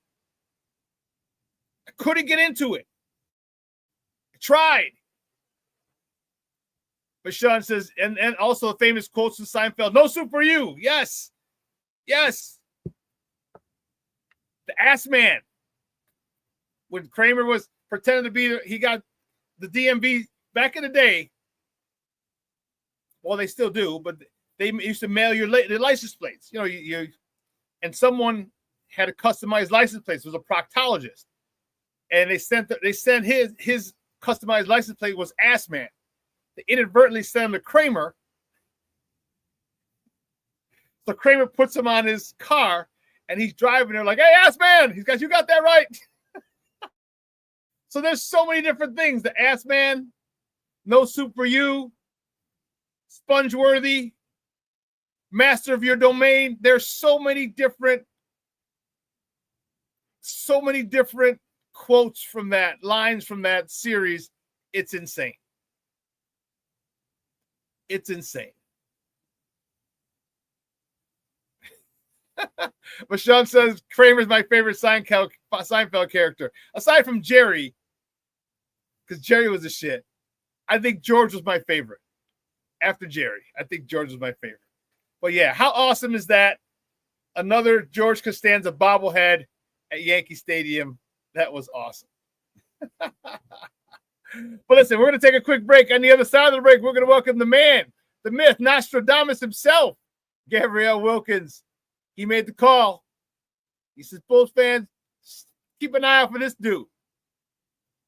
I tried. But Shawn says, and also famous quotes from Seinfeld, no soup for you. Yes. Yes. The ass man. When Kramer was pretending to be, he got the DMV back in the day. Well, they still do, but they used to mail your license plates. You know, and someone had a customized license plate. It was a proctologist, and they sent his customized license plate was ass man. They inadvertently sent him to Kramer. So Kramer puts him on his car, and he's driving there like, hey, ass man. He's got, you got that right. So there's so many different things. The ass man, no soup for you, Spongeworthy, master of your domain. There's so many different quotes from that, lines from that series. It's insane. It's insane. But Shawn says Kramer's my favorite Seinfeld character. Aside from Jerry, because Jerry was a shit, I think George was my favorite. After Jerry, I think George was my favorite. But yeah, how awesome is that? Another George Costanza bobblehead at Yankee Stadium. That was awesome. But listen, we're going to take a quick break. On the other side of the break, we're going to welcome the man, the myth, Nostradamus himself, Gavriel Wilkins. He made the call. He says, Bulls fans, keep an eye out for this dude.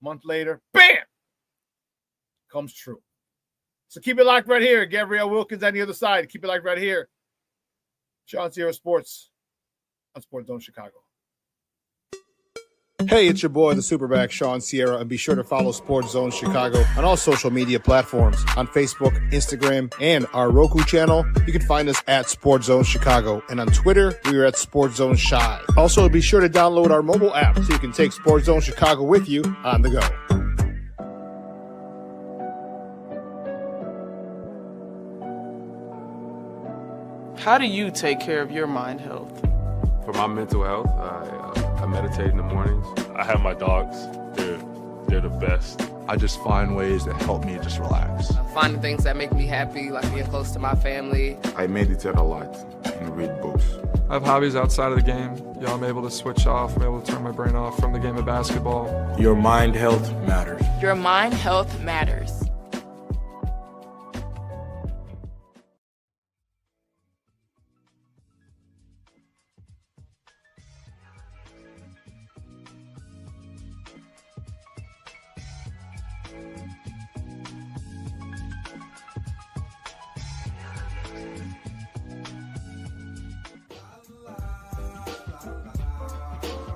A month later, bam! Comes true. So keep it locked right here. Gavriel Wilkins on the other side. Keep it locked right here. ShawnSierraSports on Sports Zone Chicago. Hey, it's your boy, the SuperBack, Shawn Sierra, and be sure to follow Sports Zone Chicago on all social media platforms, on Facebook, Instagram, and our Roku channel. You can find us at Sports Zone Chicago, and on Twitter, we are at Sports Zone Shy. Also, be sure to download our mobile app so you can take Sports Zone Chicago with you on the go. How do you take care of your mind health? For my mental health, I meditate in the mornings. I have my dogs. They're the best. I just find ways that help me just relax. Finding things that make me happy, like being close to my family. I meditate a lot and read books. I have hobbies outside of the game. I'm able to switch off. I'm able to turn my brain off from the game of basketball. Your mind health matters. Your mind health matters.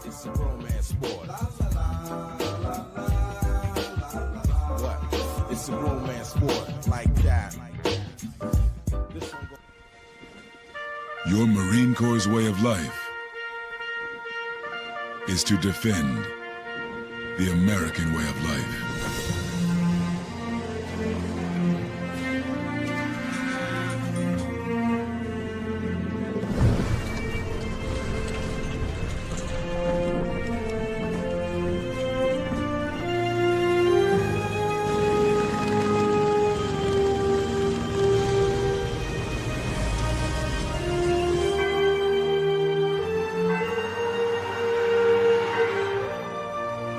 It's a romance sport. What? It's a romance sport like that. Your Marine Corps' way of life is to defend the American way of life.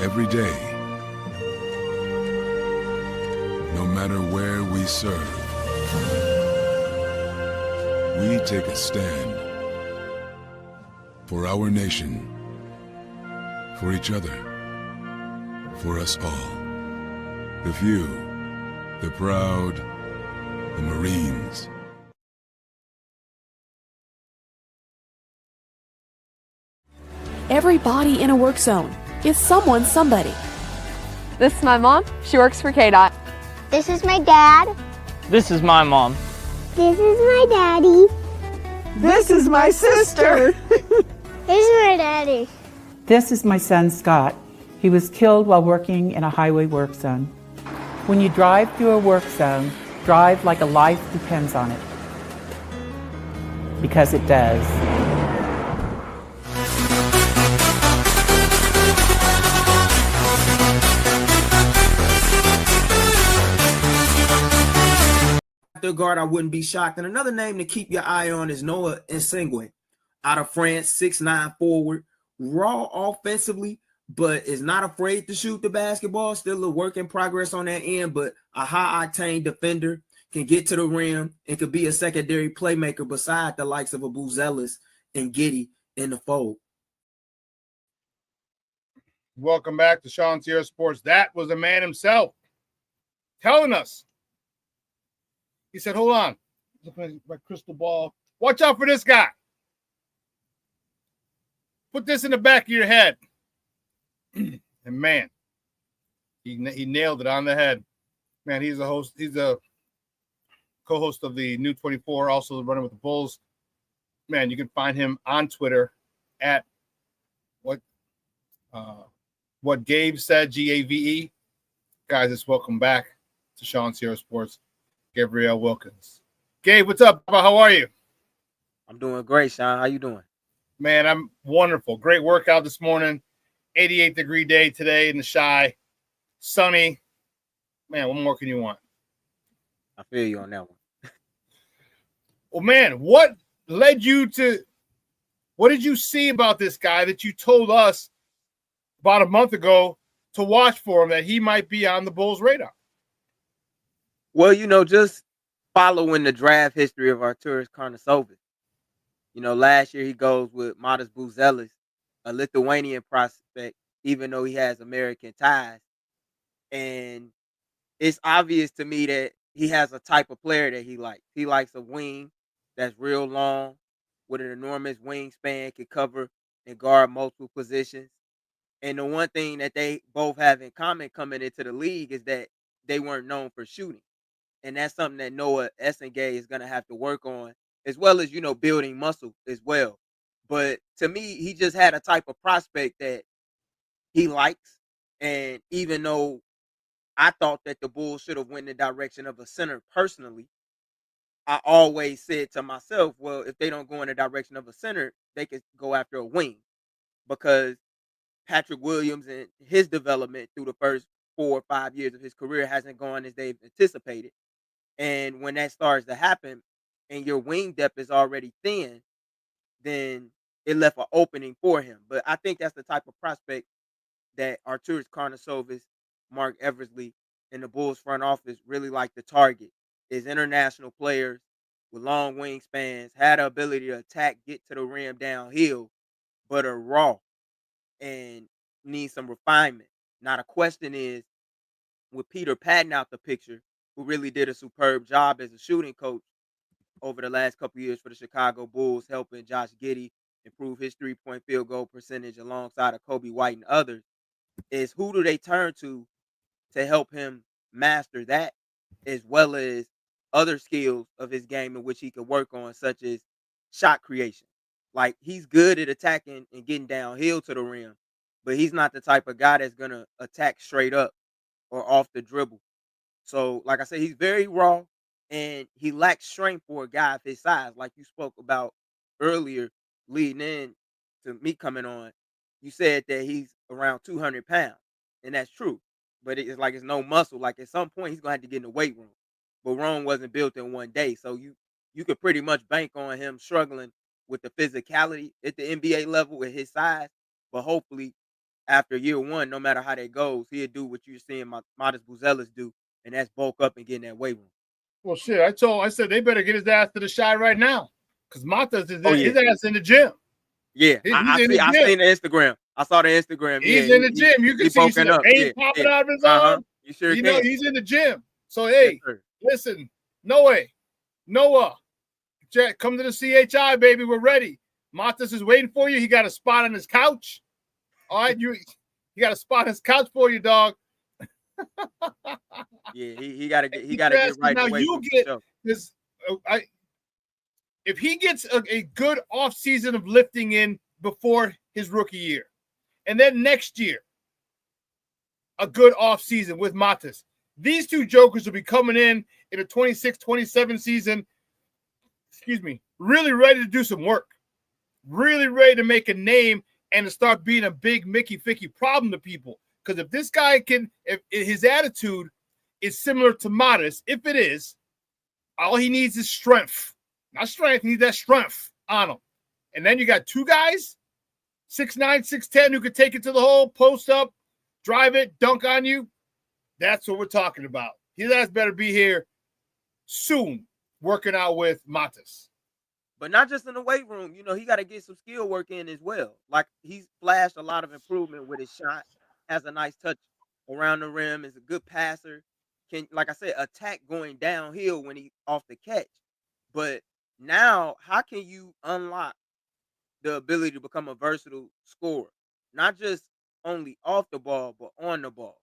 Every day, no matter where we serve, we take a stand for our nation, for each other, for us all. The few, the proud, the Marines. Everybody in a work zone is someone somebody. This is my mom. She works for KDOT. This is my dad. This is my mom. This is my daddy. This is my sister. This is my daddy. This is my son, Scott. He was killed while working in a highway work zone. When you drive through a work zone, drive like a life depends on it. Because it does. Guard, I wouldn't be shocked. And another name to keep your eye on is Noa Essengue, out of France, 6'9" forward, raw offensively, but is not afraid to shoot the basketball. Still a work in progress on that end, but a high-octane defender, can get to the rim and could be a secondary playmaker beside the likes of a Buzelis and Giddey in the fold. Welcome back to ShawnSierraSports. That was the man himself telling us. He said, hold on. My crystal ball. Watch out for this guy. Put this in the back of your head. And man, he nailed it on the head. Man, he's a host. He's a co-host of the New 24, also running with the Bulls. Man, you can find him on Twitter at what Gabe said, Gave. Guys, it's welcome back to ShawnSierraSports. Gavriel Wilkins. Gabe, what's up? How are you? I'm doing great, Shawn. How you doing? Man, I'm wonderful. Great workout this morning. 88-degree day today in the Shy. Sunny. Man, what more can you want? I feel you on that one. Well, man, what did you see about this guy that you told us about a month ago to watch for him, that he might be on the Bulls' radar? Well, just following the draft history of Arturas Karnisovas. Last year he goes with Modest Buzelis, a Lithuanian prospect, even though he has American ties. And it's obvious to me that he has a type of player that he likes. He likes a wing that's real long, with an enormous wingspan, can cover and guard multiple positions. And the one thing that they both have in common coming into the league is that they weren't known for shooting. And that's something that Noa Essengue is going to have to work on, as well as, building muscle as well. But to me, he just had a type of prospect that he likes. And even though I thought that the Bulls should have went in the direction of a center personally, I always said to myself, well, if they don't go in the direction of a center, they could go after a wing, because Patrick Williams and his development through the first 4 or 5 years of his career hasn't gone as they've anticipated. And when that starts to happen and your wing depth is already thin, then it left an opening for him. But I think that's the type of prospect that Arturas Karnisovas, Mark Eversley, and the Bulls front office really like to target, is international players with long wingspans, had the ability to attack, get to the rim downhill, but are raw and need some refinement. Now, the question is, with Peter Patton out the picture, who really did a superb job as a shooting coach over the last couple years for the Chicago Bulls, helping Josh Giddey improve his three-point field goal percentage alongside of Kobe White and others, is who do they turn to help him master that, as well as other skills of his game in which he could work on, such as shot creation. Like, he's good at attacking and getting downhill to the rim, but he's not the type of guy that's going to attack straight up or off the dribble. So, like I said, he's very raw, and he lacks strength for a guy of his size. Like you spoke about earlier, leading in to me coming on, you said that he's around 200 pounds, and that's true. But it's like it's no muscle. Like, at some point, he's going to have to get in the weight room. But Rome wasn't built in one day, so you could pretty much bank on him struggling with the physicality at the NBA level with his size. But hopefully, after year one, no matter how that goes, he'll do what you're seeing Modest Buzelis do, and that's bulk up and get in that weight room. Well, shit, I said they better get his ass to the shot right now, because Matas is his ass in the gym. Yeah, I seen the Instagram. I saw the Instagram. He's in the gym. You can see the vein popping out of his arm. You sure you can. know he's in the gym. So hey, listen, Noah, Jack, come to the CHI, baby. We're ready. Matas is waiting for you. He got a spot on his couch. All right, you got a spot on his couch for you, dog. Yeah, he got to get right now. Away You get this. If he gets a good off season of lifting in before his rookie year, and then next year a good off season with Matas, these two jokers will be coming in a 26-27 season. Excuse me, really ready to do some work, really ready to make a name and to start being a big Mickey Ficky problem to people. Because if this guy if his attitude is similar to Matas, if it is, all he needs is strength. Not strength, he needs that strength on him. And then you got two guys, 6'9", 6'10", who could take it to the hole, post up, drive it, dunk on you. That's what we're talking about. His ass better be here soon, working out with Matas. But not just in the weight room. You know, he got to get some skill work in as well. Like, he's flashed a lot of improvement with his shot. Has a nice touch around the rim. Is a good passer. Can, like I said, attack going downhill when he's off the catch. But now, how can you unlock the ability to become a versatile scorer? Not just only off the ball, but on the ball.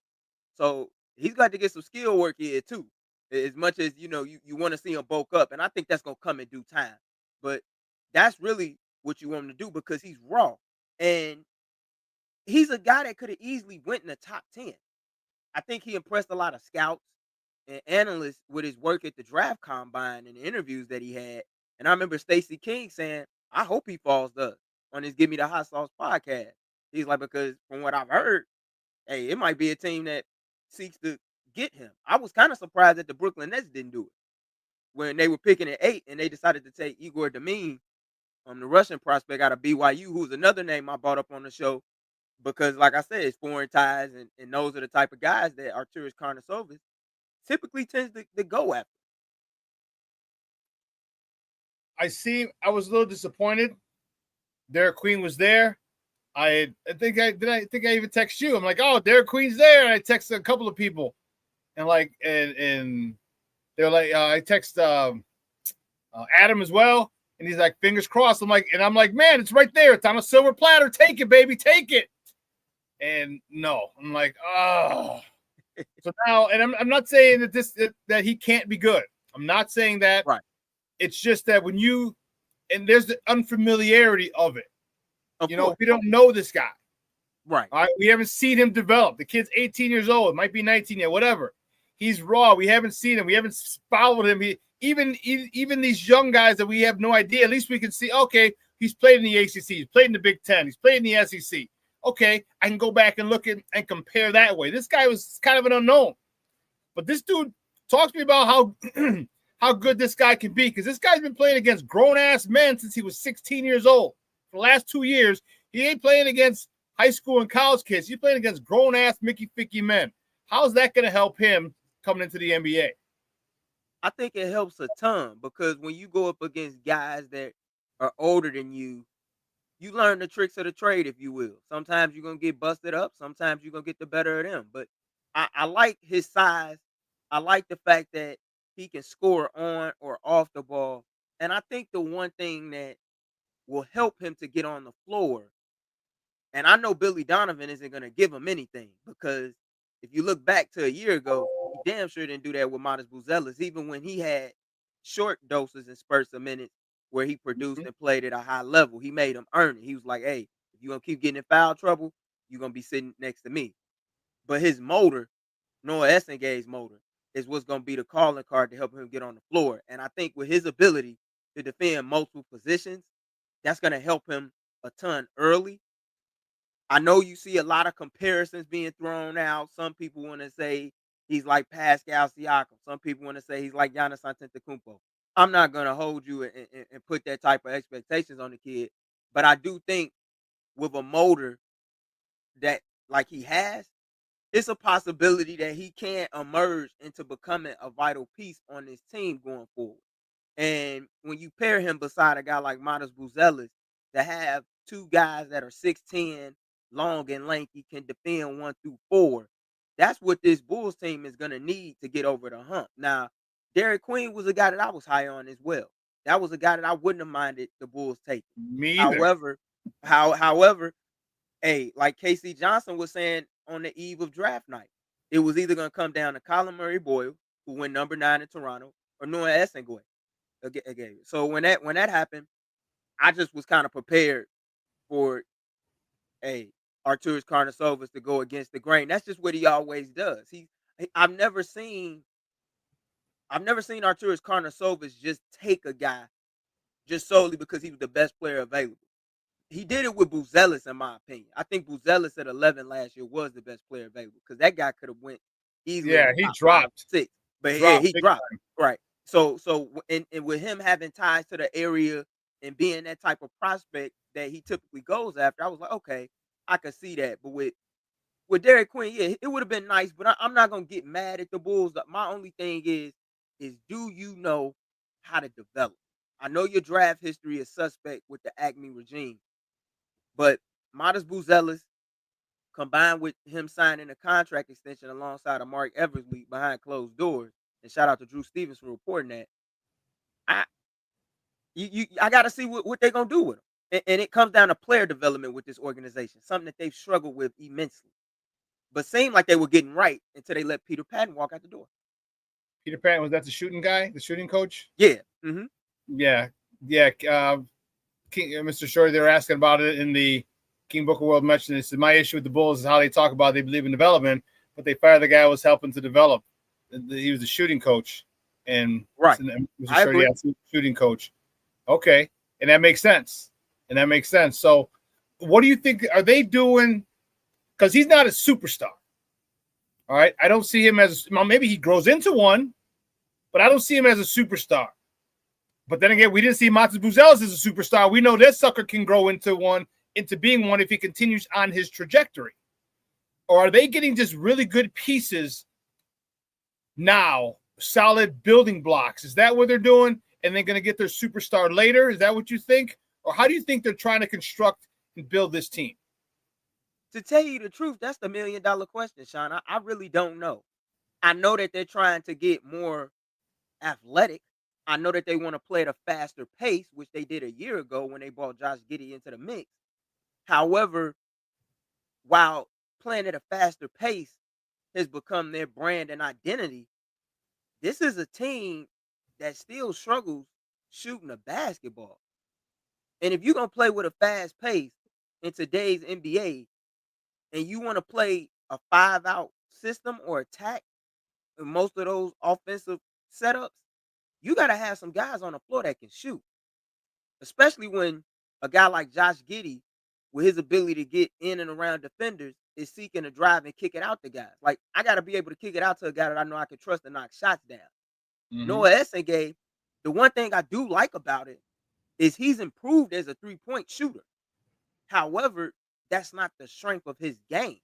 So he's got to get some skill work here too. As much as, you know, you want to see him bulk up. And I think that's going to come in due time. But that's really what you want him to do, because he's raw. And he's a guy that could have easily went in the top 10. I think he impressed a lot of scouts and analysts with his work at the draft combine and the interviews that he had. And I remember Stacey King saying, I hope he falls to us on his Give Me the Hot Sauce podcast. He's like, because from what I've heard, hey, it might be a team that seeks to get him. I was kind of surprised that the Brooklyn Nets didn't do it when they were picking at 8 and they decided to take Igor Demine, the Russian prospect out of BYU, who's another name I brought up on the show, because, like I said, it's foreign ties, and those are the type of guys that Arturas Karnisovas typically tends to go after. I was a little disappointed. Derek Queen was there. I think I even texted you. I'm like, oh, Derek Queen's there. And I texted a couple of people, and they're like, I text Adam as well, and he's like, fingers crossed. I'm like, man, it's right there. It's on a silver platter. Take it, baby, take it. And no, I'm like, oh. So now, and I'm not saying that he can't be good. I'm not saying that. Right. It's just that and there's the unfamiliarity of it. We don't know this guy. Right. All right. We haven't seen him develop. The kid's 18 years old. Might be 19 yet, whatever. He's raw. We haven't seen him. We haven't followed him. Even these young guys that we have no idea, at least we can see, okay, he's played in the ACC. He's played in the Big Ten. He's played in the SEC. Okay, I can go back and look at and compare that way. This guy was kind of an unknown. But this dude talks to me about how good this guy can be, because this guy's been playing against grown-ass men since he was 16 years old. For the last 2 years, he ain't playing against high school and college kids. He's playing against grown-ass Mickey Ficky men. How's that going to help him coming into the NBA? I think it helps a ton, because when you go up against guys that are older than you, you learn the tricks of the trade, if you will. Sometimes you're going to get busted up. Sometimes you're going to get the better of them. But I like his size. I like the fact that he can score on or off the ball. And I think the one thing that will help him to get on the floor, and I know Billy Donovan isn't going to give him anything, because if you look back to a year ago, he damn sure didn't do that with Modest Buzelis. Even when he had short doses and spurts of minutes, where he produced and played at a high level. He made him earn it. He was like, hey, if you're going to keep getting in foul trouble, you're going to be sitting next to me. But his motor, Noa Essenge's motor, is what's going to be the calling card to help him get on the floor. And I think with his ability to defend multiple positions, that's going to help him a ton early. I know you see a lot of comparisons being thrown out. Some people want to say he's like Pascal Siakam. Some people want to say he's like Giannis Antetokounmpo. I'm not going to hold you and put that type of expectations on the kid. But I do think with a motor that like he has, it's a possibility that he can emerge into becoming a vital piece on this team going forward. And when you pair him beside a guy like Matas Buzelis, to have two guys that are 6'10", long and lanky, can defend 1 through 4, that's what this Bulls team is going to need to get over the hump. Now, Derek Queen was a guy that I was high on as well. That was a guy that I wouldn't have minded the Bulls taking. Me either. However, hey, like KC Johnson was saying on the eve of draft night, it was either going to come down to Colin Murray Boyle, who went number 9 in Toronto, or Noa Essengue. Again. So when that happened, I just was kind of prepared for Arturas Karnisovas to go against the grain. That's just what he always does. I've never seen Arturas Karnisovas just take a guy just solely because he was the best player available. He did it with Buzelis, in my opinion. I think Buzelis at 11 last year was the best player available because that guy could have went easily. Yeah, he dropped 6, but he dropped. Right. So and with him having ties to the area and being that type of prospect that he typically goes after, I was like, okay, I could see that. But with Derek Queen, yeah, it would have been nice, but I'm not gonna get mad at the Bulls. My only thing is do you know how to develop? I know your draft history is suspect with the Acme regime, but Matas Buzelis, combined with him signing a contract extension alongside of Mark Eversley behind closed doors, and shout out to Drew Stevens for reporting that. I got to see what they're going to do with him. And it comes down to player development with this organization, something that they've struggled with immensely. But seemed like they were getting right until they let Peter Patton walk out the door. Peter Patton, was that the shooting guy, the shooting coach? Yeah. Mm-hmm. Yeah. Mr. Shorty, they were asking about it in the King Booker World mentioned. It said, my issue with the Bulls is how they talk about they believe in development, but they fired the guy who was helping to develop. He was the shooting coach. And right. Mr. Shorty asked shooting coach. Okay. And that makes sense. So what do you think are they doing? Because he's not a superstar. All right. I don't see him as maybe he grows into one, but I don't see him as a superstar. But then again, we didn't see Matas Buzelis as a superstar. We know that sucker can grow into being one if he continues on his trajectory. Or are they getting just really good pieces now, solid building blocks? Is that what they're doing? And they're going to get their superstar later? Is that what you think? Or how do you think they're trying to construct and build this team? To tell you the truth, that's the $1 million question, Shawn. I really don't know. I know that they're trying to get more athletic. I know that they want to play at a faster pace, which they did a year ago when they brought Josh Giddey into the mix. However, while playing at a faster pace has become their brand and identity, this is a team that still struggles shooting a basketball. And if you're going to play with a fast pace in today's NBA and you want to play a 5-out system or attack in most of those offensive setups, you got to have some guys on the floor that can shoot, especially when a guy like Josh Giddey, with his ability to get in and around defenders, is seeking to drive and kick it out to guys. Like, I got to be able to kick it out to a guy that I know I can trust to knock shots down. Mm-hmm. Noa Essengue, the one thing I do like about it is he's improved as a three-point shooter. However, that's not the strength of his game.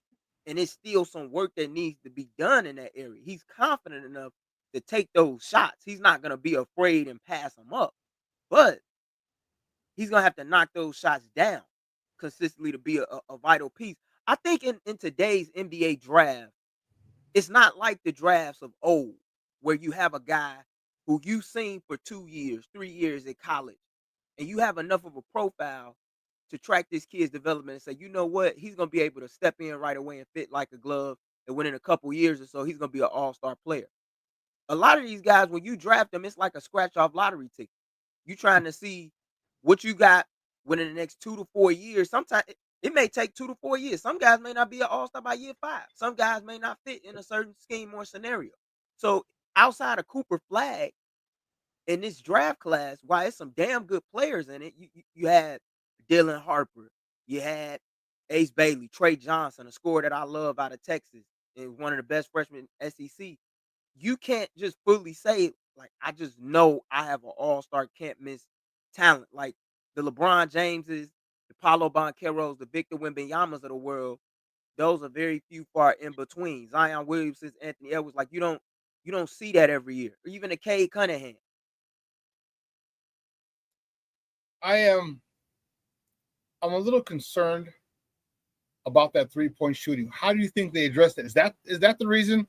And it's still some work that needs to be done in that area. He's confident enough to take those shots. He's not going to be afraid and pass them up. But he's going to have to knock those shots down consistently to be a vital piece. I think in today's NBA draft, it's not like the drafts of old where you have a guy who you've seen for 2 years, 3 years at college, and you have enough of a profile to track this kid's development and say, you know what, he's going to be able to step in right away and fit like a glove, and within a couple years or so, he's going to be an all-star player. A lot of these guys, when you draft them, it's like a scratch-off lottery ticket. You're trying to see what you got within the next 2 to 4 years. Sometimes it may take 2 to 4 years. Some guys may not be an all-star by year 5. Some guys may not fit in a certain scheme or scenario. So outside of Cooper Flag in this draft class, while it's some damn good players in it, you had Dylan Harper, you had Ace Bailey, Trey Johnson, a scorer that I love out of Texas, and one of the best freshmen in SEC. You can't just fully say, like, I just know I have an all-star can't miss talent. Like the LeBron Jameses, the Paulo Bancheros, the Victor Wembanyama's of the world. Those are very few far in between. Zion Williamson, Anthony Edwards, like you don't see that every year. Or even a Cade Cunningham. I'm a little concerned about that 3-point shooting. How do you think they addressed it? Is that the reason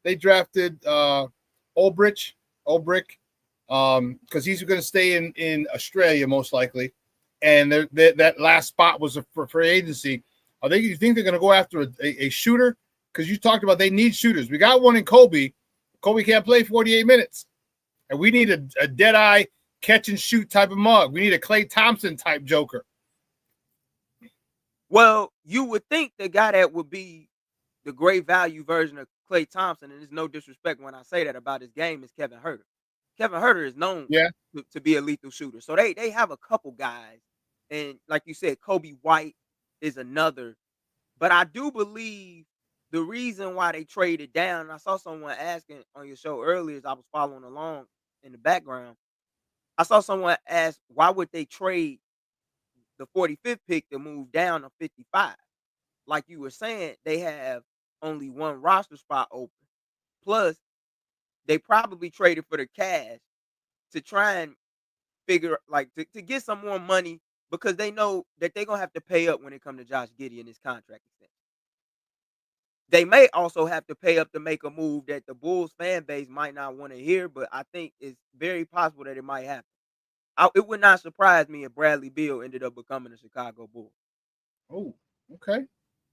they drafted Ulbrich, because he's going to stay in Australia most likely, and that last spot was for free agency. You think they're going to go after a shooter? Because you talked about they need shooters. We got one in Kobe. Kobe can't play 48 minutes, and we need a dead eye catch and shoot type of mug. We need a Klay Thompson type joker. Well, you would think the guy that would be the great value version of Klay Thompson, and there's no disrespect when I say that about his game, is Kevin Huerter. Kevin Huerter is known to be a lethal shooter. So they have a couple guys. And like you said, Kobe White is another. But I do believe the reason why they traded down, and I saw someone asking on your show earlier as I was following along in the background, I saw someone ask, why would they trade the 45th pick to move down to 55? Like you were saying, they have only one roster spot open. Plus, they probably traded for the cash to try and figure, like, to get some more money because they know that they're going to have to pay up when it comes to Josh Giddey and his contract extension. They may also have to pay up to make a move that the Bulls fan base might not want to hear, but I think it's very possible that it might happen. It would not surprise me if Bradley Beal ended up becoming a Chicago Bull. Oh, okay.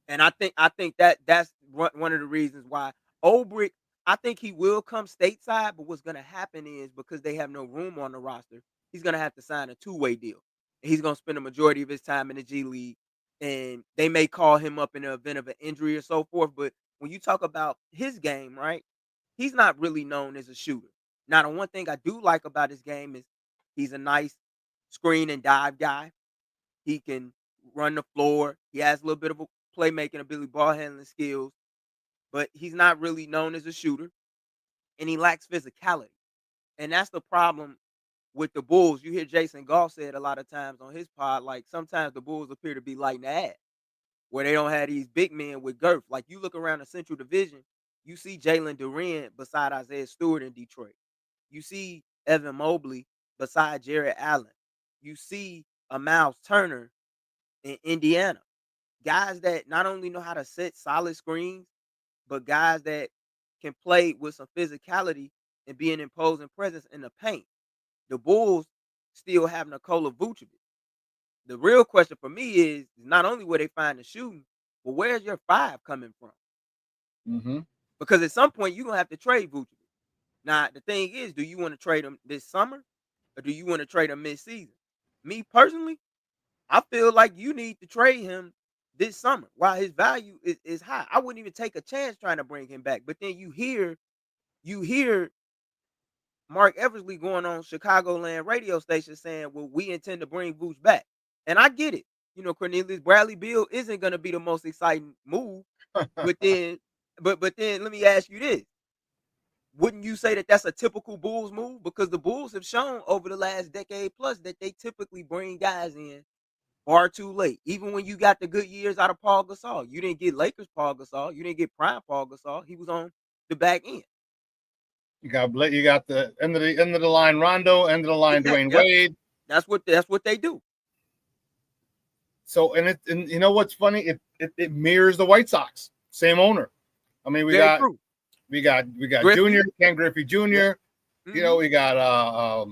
And I think that's one of the reasons why Ulbrich, I think he will come stateside, but what's going to happen is because they have no room on the roster, he's going to have to sign a 2-way deal. And he's going to spend a majority of his time in the G League, and they may call him up in the event of an injury or so forth. But when you talk about his game, right, he's not really known as a shooter. Now, the one thing I do like about his game is he's a nice screen and dive guy. He can run the floor. He has a little bit of a playmaking ability, ball handling skills, but he's not really known as a shooter, and he lacks physicality. And that's the problem with the Bulls. You hear Jason Goff say it a lot of times on his pod, like sometimes the Bulls appear to be lighting the ass, where they don't have these big men with girth. Like you look around the Central Division, you see Jalen Duren beside Isaiah Stewart in Detroit. You see Evan Mobley beside Jared Allen. You see a Miles Turner in Indiana. Guys that not only know how to set solid screens, but guys that can play with some physicality and be an imposing presence in the paint. The Bulls still have Nikola Vucevic. The real question for me is not only where they find the shooting, but where's your 5 coming from? Mm-hmm. Because at some point, you're going to have to trade Vucevic. Now, the thing is, do you want to trade him this summer or do you want to trade him mid-season? Me personally, I feel like you need to trade him this summer while his value is high. I wouldn't even take a chance trying to bring him back. But then you hear Mark Eversley going on Chicagoland radio station saying, well, we intend to bring Vooch back. And I get it. You know, Cornelius Bradley Beal isn't going to be the most exciting move. but then let me ask you this. Wouldn't you say that that's a typical Bulls move? Because the Bulls have shown over the last decade plus that they typically bring guys in far too late. Even when you got the good years out of Paul Gasol, you didn't get Lakers Paul Gasol, you didn't get prime Paul Gasol. He was on the back end. You got the end of the line Rondo, end of the line Dwayne Wade. That's what they do. So and you know what's funny? It mirrors the White Sox. Same owner. I mean, we got Griffey. Junior, Ken Griffey Jr. Mm-hmm. You know, we got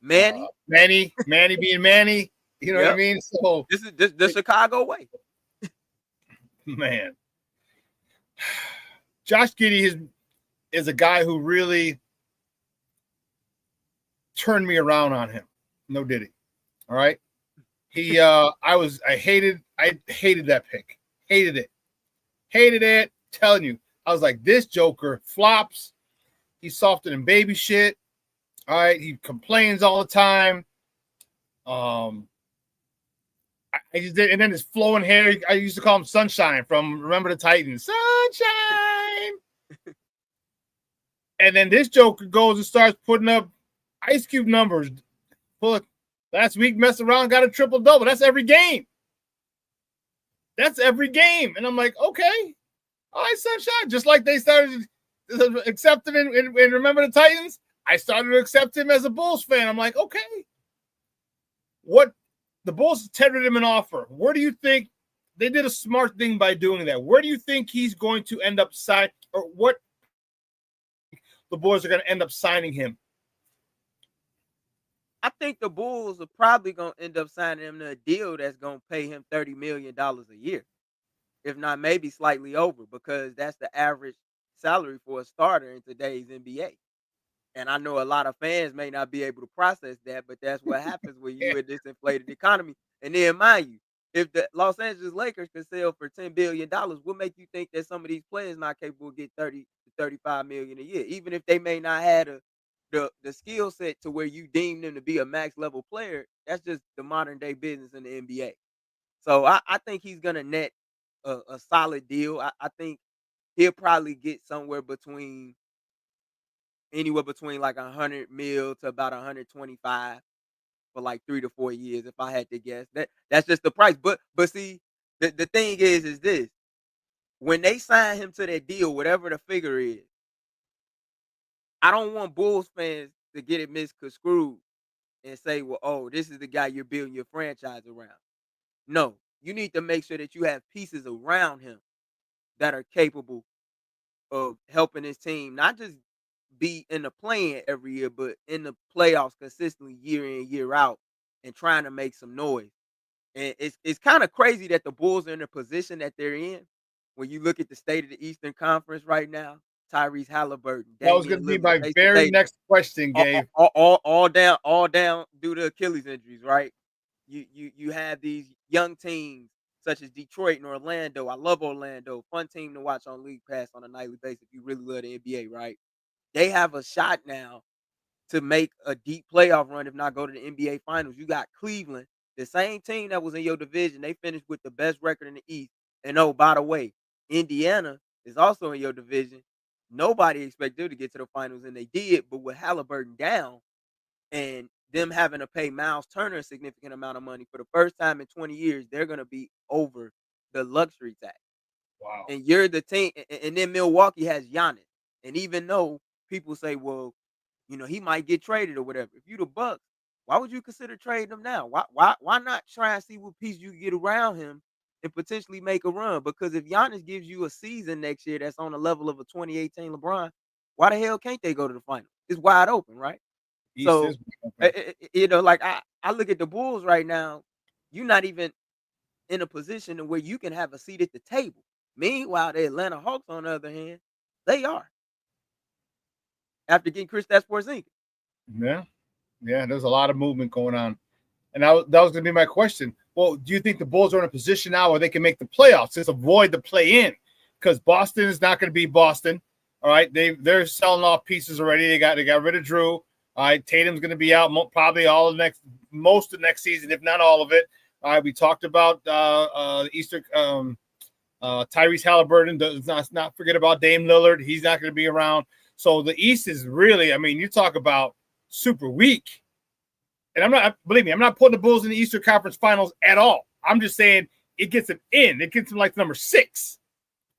Manny being Manny. You know what I mean? So this is the Chicago way. Man, Josh Giddey is a guy who really turned me around on him. No diddy. All right. I hated that pick. Hated it. Telling you. I was like, this Joker flops. He's softer than baby shit. All right. He complains all the time. I just did, and then his flowing hair. I used to call him Sunshine from Remember the Titans. Sunshine. And then this Joker goes and starts putting up Ice Cube numbers. Last week, messed around, got a triple-double. That's every game. And I'm like, okay. All right, Sunshine. Just like they started accepting and Remember the Titans, I started to accept him as a Bulls fan. I'm like, okay. What? The Bulls tendered him an offer. Where do you think they did a smart thing by doing that? Where do you think he's going to end up signing, or what the Bulls are going to end up signing him? I think the Bulls are probably going to end up signing him to a deal that's going to pay him $30 million a year, if not maybe slightly over, because that's the average salary for a starter in today's NBA. And I know a lot of fans may not be able to process that, but that's what happens when you in this inflated economy. And then, mind you, if the Los Angeles Lakers can sell for $10 billion, what make you think that some of these players not capable of getting 30 to $35 million a year, even if they may not have the skill set to where you deem them to be a max level player? That's just the modern day business in the NBA. So I think he's gonna net a solid deal. I think he'll probably get anywhere between like 100 mil to about 125 for like 3 to 4 years, if I had to guess. That's just the price. But see, the thing is this: when they sign him to that deal, whatever the figure is, I don't want Bulls fans to get it misconstrued and say, well, oh, this is the guy you're building your franchise around. No, you need to make sure that you have pieces around him that are capable of helping his team not just be in the play-in every year, but in the playoffs consistently year in, year out, and trying to make some noise. And it's kind of crazy that the Bulls are in the position that they're in when you look at the state of the Eastern Conference right now. Tyrese Halliburton. That was going to be my very next question, Gabe. All down due to Achilles injuries, right? You have these young teams such as Detroit and Orlando. I love Orlando. Fun team to watch on League Pass on a nightly basis if you really love the NBA, right? They have a shot now to make a deep playoff run, if not go to the NBA Finals. You got Cleveland, the same team that was in your division. They finished with the best record in the East. And oh, by the way, Indiana is also in your division. Nobody expected them to get to the finals, and they did. But with Halliburton down and them having to pay Miles Turner a significant amount of money for the first time in 20 years, they're going to be over the luxury tax. Wow. And you're the team. And then Milwaukee has Giannis. And even though people say, well, you know, he might get traded or whatever, if you the Bucks, why would you consider trading him now? Why not try and see what piece you can get around him and potentially make a run? Because if Giannis gives you a season next year that's on the level of a 2018 LeBron, why the hell can't they go to the final? It's wide open, right? So, you know, like I look at the Bulls right now, you're not even in a position where you can have a seat at the table. Meanwhile, the Atlanta Hawks, on the other hand, they are. After getting Kristaps Porzingis. Yeah, there's a lot of movement going on. And that was going to be my question. Well, do you think the Bulls are in a position now where they can make the playoffs, just avoid the play-in? Because Boston is not going to be Boston. All right, they're selling off pieces already. They got rid of Drew. All right, Tatum's going to be out probably most of next season, if not all of it. All right, we talked about Eastern Tyrese Halliburton. Let's not forget about Dame Lillard. He's not going to be around. So the East is really, I mean, you talk about super weak. And believe me, I'm not putting the Bulls in the Eastern Conference Finals at all. I'm just saying it gets them in. It gets them like number 6,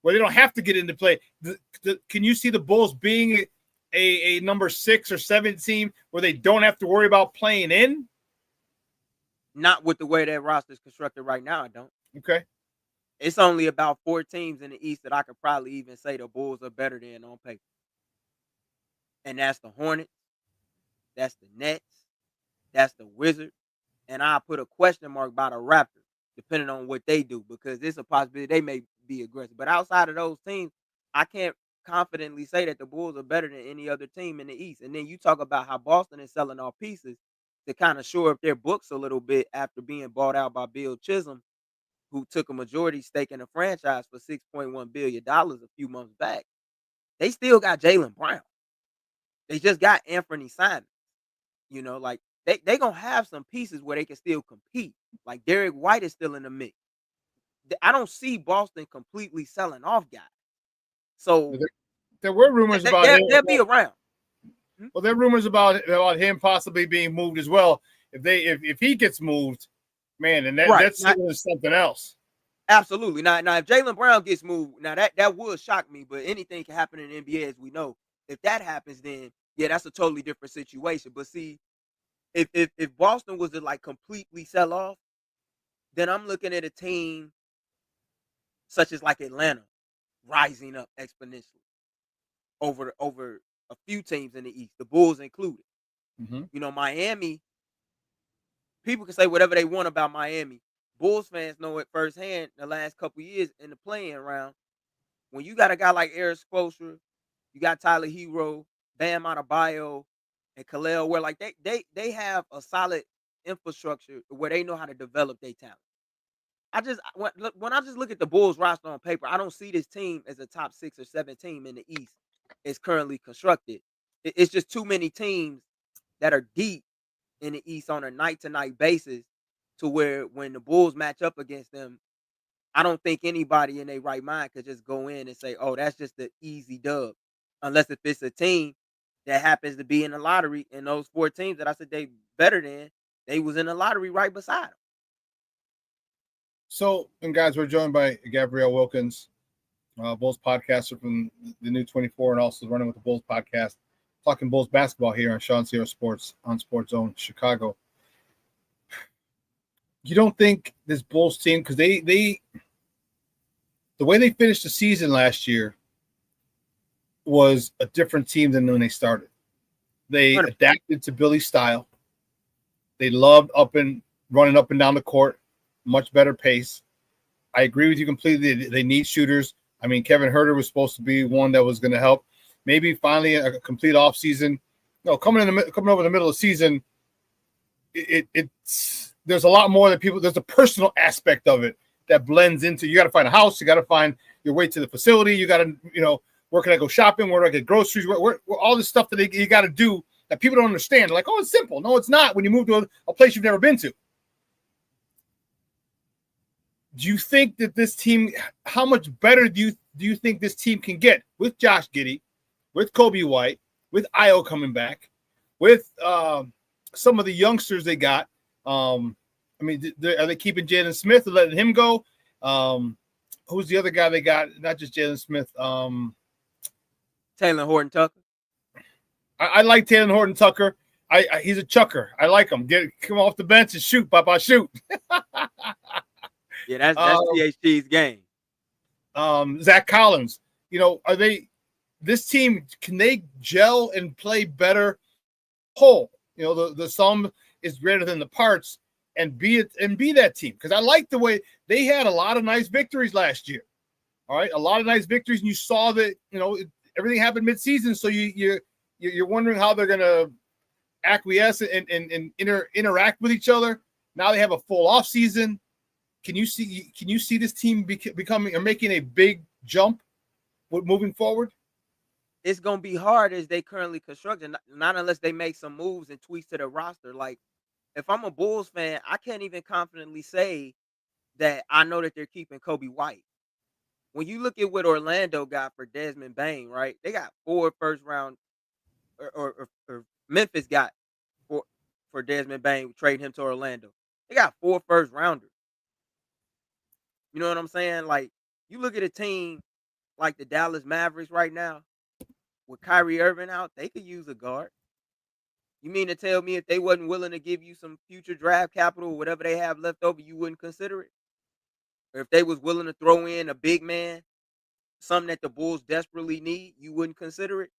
where they don't have to get into play. Can you see the Bulls being a number 6 or 7 team where they don't have to worry about playing in? Not with the way that roster is constructed right now, I don't. Okay. It's only about 4 teams in the East that I could probably even say the Bulls are better than on paper. And that's the Hornets, that's the Nets, that's the Wizards, and I put a question mark by the Raptors, depending on what they do, because there's a possibility they may be aggressive. But outside of those teams, I can't confidently say that the Bulls are better than any other team in the East. And then you talk about how Boston is selling off pieces. to kind of shore up their books a little bit after being bought out by Bill Chisholm, who took a majority stake in the franchise for $6.1 billion a few months back. They still got Jaylen Brown. They just got Anthony Simons. You know, like they going to have some pieces where they can still compete. Like Derek White is still in the mix. I don't see Boston completely selling off guys. So there were rumors about they'll be around. Well, there are rumors about him possibly being moved as well. If he gets moved, man, and that's something else. Absolutely. Now if Jaylen Brown gets moved, now that would shock me, but anything can happen in the NBA, as we know. If that happens, then yeah, that's a totally different situation. But see, if Boston was to like completely sell off, then I'm looking at a team such as like Atlanta rising up exponentially over a few teams in the East, the Bulls included. Mm-hmm. You know, Miami, people can say whatever they want about Miami. Bulls fans know it firsthand the last couple of years in the playing round. When you got a guy like Eric Spoelstra, you got Tyler Hero, Bam Adebayo, and Khalil, where like they have a solid infrastructure where they know how to develop their talent. When I just look at the Bulls roster on paper, I don't see this team as a top 6 or 7 team in the East. It's currently constructed. It's just too many teams that are deep in the East on a night-to-night basis to where when the Bulls match up against them, I don't think anybody in their right mind could just go in and say, oh, that's just the easy dub. Unless if it's a team that happens to be in the lottery, and those 4 teams that I said they better than, they was in the lottery right beside them. So, and guys, we're joined by Gavriel Wilkins, Bulls podcaster from the new 24 and also running with the Bulls podcast, talking Bulls basketball here on ShawnSierraSports on Sports Zone Chicago. You don't think this Bulls team, because the way they finished the season last year was a different team than when they started. They adapted to Billy's style. They loved running up and down the court, much better pace. I agree with you completely. They need shooters. I mean, Kevin Huerter was supposed to be one that was going to help. Maybe finally a complete offseason. No, coming over the middle of the season, there's a lot more that people. There's a personal aspect of it that blends into. You got to find a house. You got to find your way to the facility. You got to, where can I go shopping? Where do I get groceries? Where all this stuff that you got to do that people don't understand. They're like, oh, it's simple. No, it's not. When you move to a place you've never been to. Do you think that this team? How much better do you think this team can get with Josh Giddey, with Kobe White, with Io coming back, with some of the youngsters they got? I mean, are they keeping Jalen Smith and letting him go? Who's the other guy they got? Not just Jalen Smith. Taylor Horton-Tucker. I like Taylor Horton-Tucker. He's a chucker. I like him. Come off the bench and shoot, Papa, shoot. Yeah, that's THT's game. Zach Collins. Are they this team? Can they gel and play better whole? The sum is greater than the parts, and be that team. Because I like the way they had a lot of nice victories last year. All right, a lot of nice victories, and you saw that everything happened mid-season. So you're wondering how they're gonna acquiesce and interact with each other. Now they have a full off season. Can you see this team becoming or making a big jump moving forward? It's going to be hard as they currently constructed, not unless they make some moves and tweaks to their roster. Like, if I'm a Bulls fan, I can't even confidently say that I know that they're keeping Kobe White. When you look at what Orlando got for Desmond Bane, right? They got 4 first round, or Memphis got for Desmond Bane, trading him to Orlando. They got 4 first rounders. You know what I'm saying? Like, you look at a team like the Dallas Mavericks right now, with Kyrie Irving out, they could use a guard. You mean to tell me if they wasn't willing to give you some future draft capital or whatever they have left over, you wouldn't consider it? Or if they was willing to throw in a big man, something that the Bulls desperately need, you wouldn't consider it?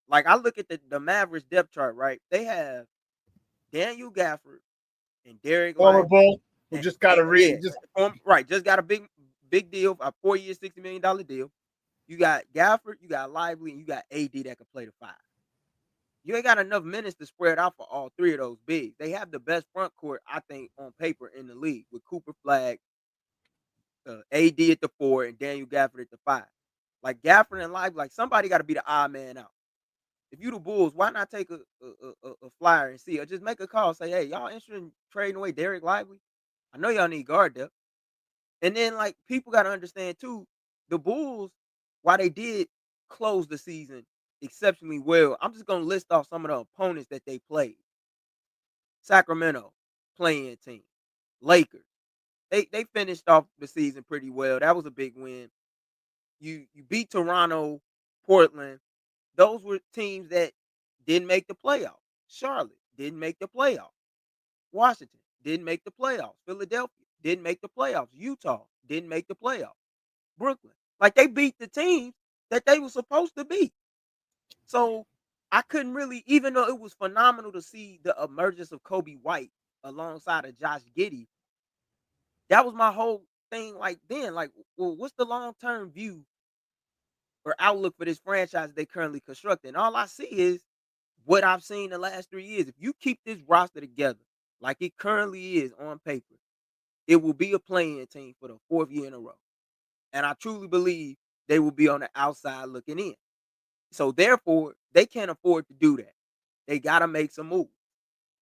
Like, I look at the Mavericks depth chart, right? They have Daniel Gafford and Derek Former Bull, who just got a just got a big deal, a 4-year, $60 million deal. You got Gafford, you got Lively, and you got AD that can play the 5. you ain't got enough minutes to spread out for all three of those bigs. They have the best front court, I think, on paper in the league with Cooper Flag, AD at the 4, and Daniel Gafford at the 5. Like Gafford and Lively, like somebody got to be the odd man out. If you the Bulls, why not take a flyer and see, or just make a call, say, hey, y'all interested in trading away Derek Lively? I know y'all need guard depth. And then, like, people got to understand, too, the Bulls, while they did close the season exceptionally well, I'm just going to list off some of the opponents that they played. Sacramento, play-in team. Lakers. They finished off the season pretty well. That was a big win. You beat Toronto, Portland. Those were teams that didn't make the playoffs. Charlotte didn't make the playoffs. Washington didn't make the playoffs. Philadelphia didn't make the playoffs. Utah didn't make the playoffs. Brooklyn. Like, they beat the teams that they were supposed to beat. So I couldn't really, even though it was phenomenal to see the emergence of Kobe White alongside of Josh Giddey, that was my whole thing. Like, then, like, well, what's the long-term view or outlook for this franchise they currently constructing? And all I see is what I've seen the last 3 years. If you keep this roster together like it currently is on paper, it will be a play-in team for the 4th year in a row. And I truly believe they will be on the outside looking in. So therefore, they can't afford to do that. They got to make some moves.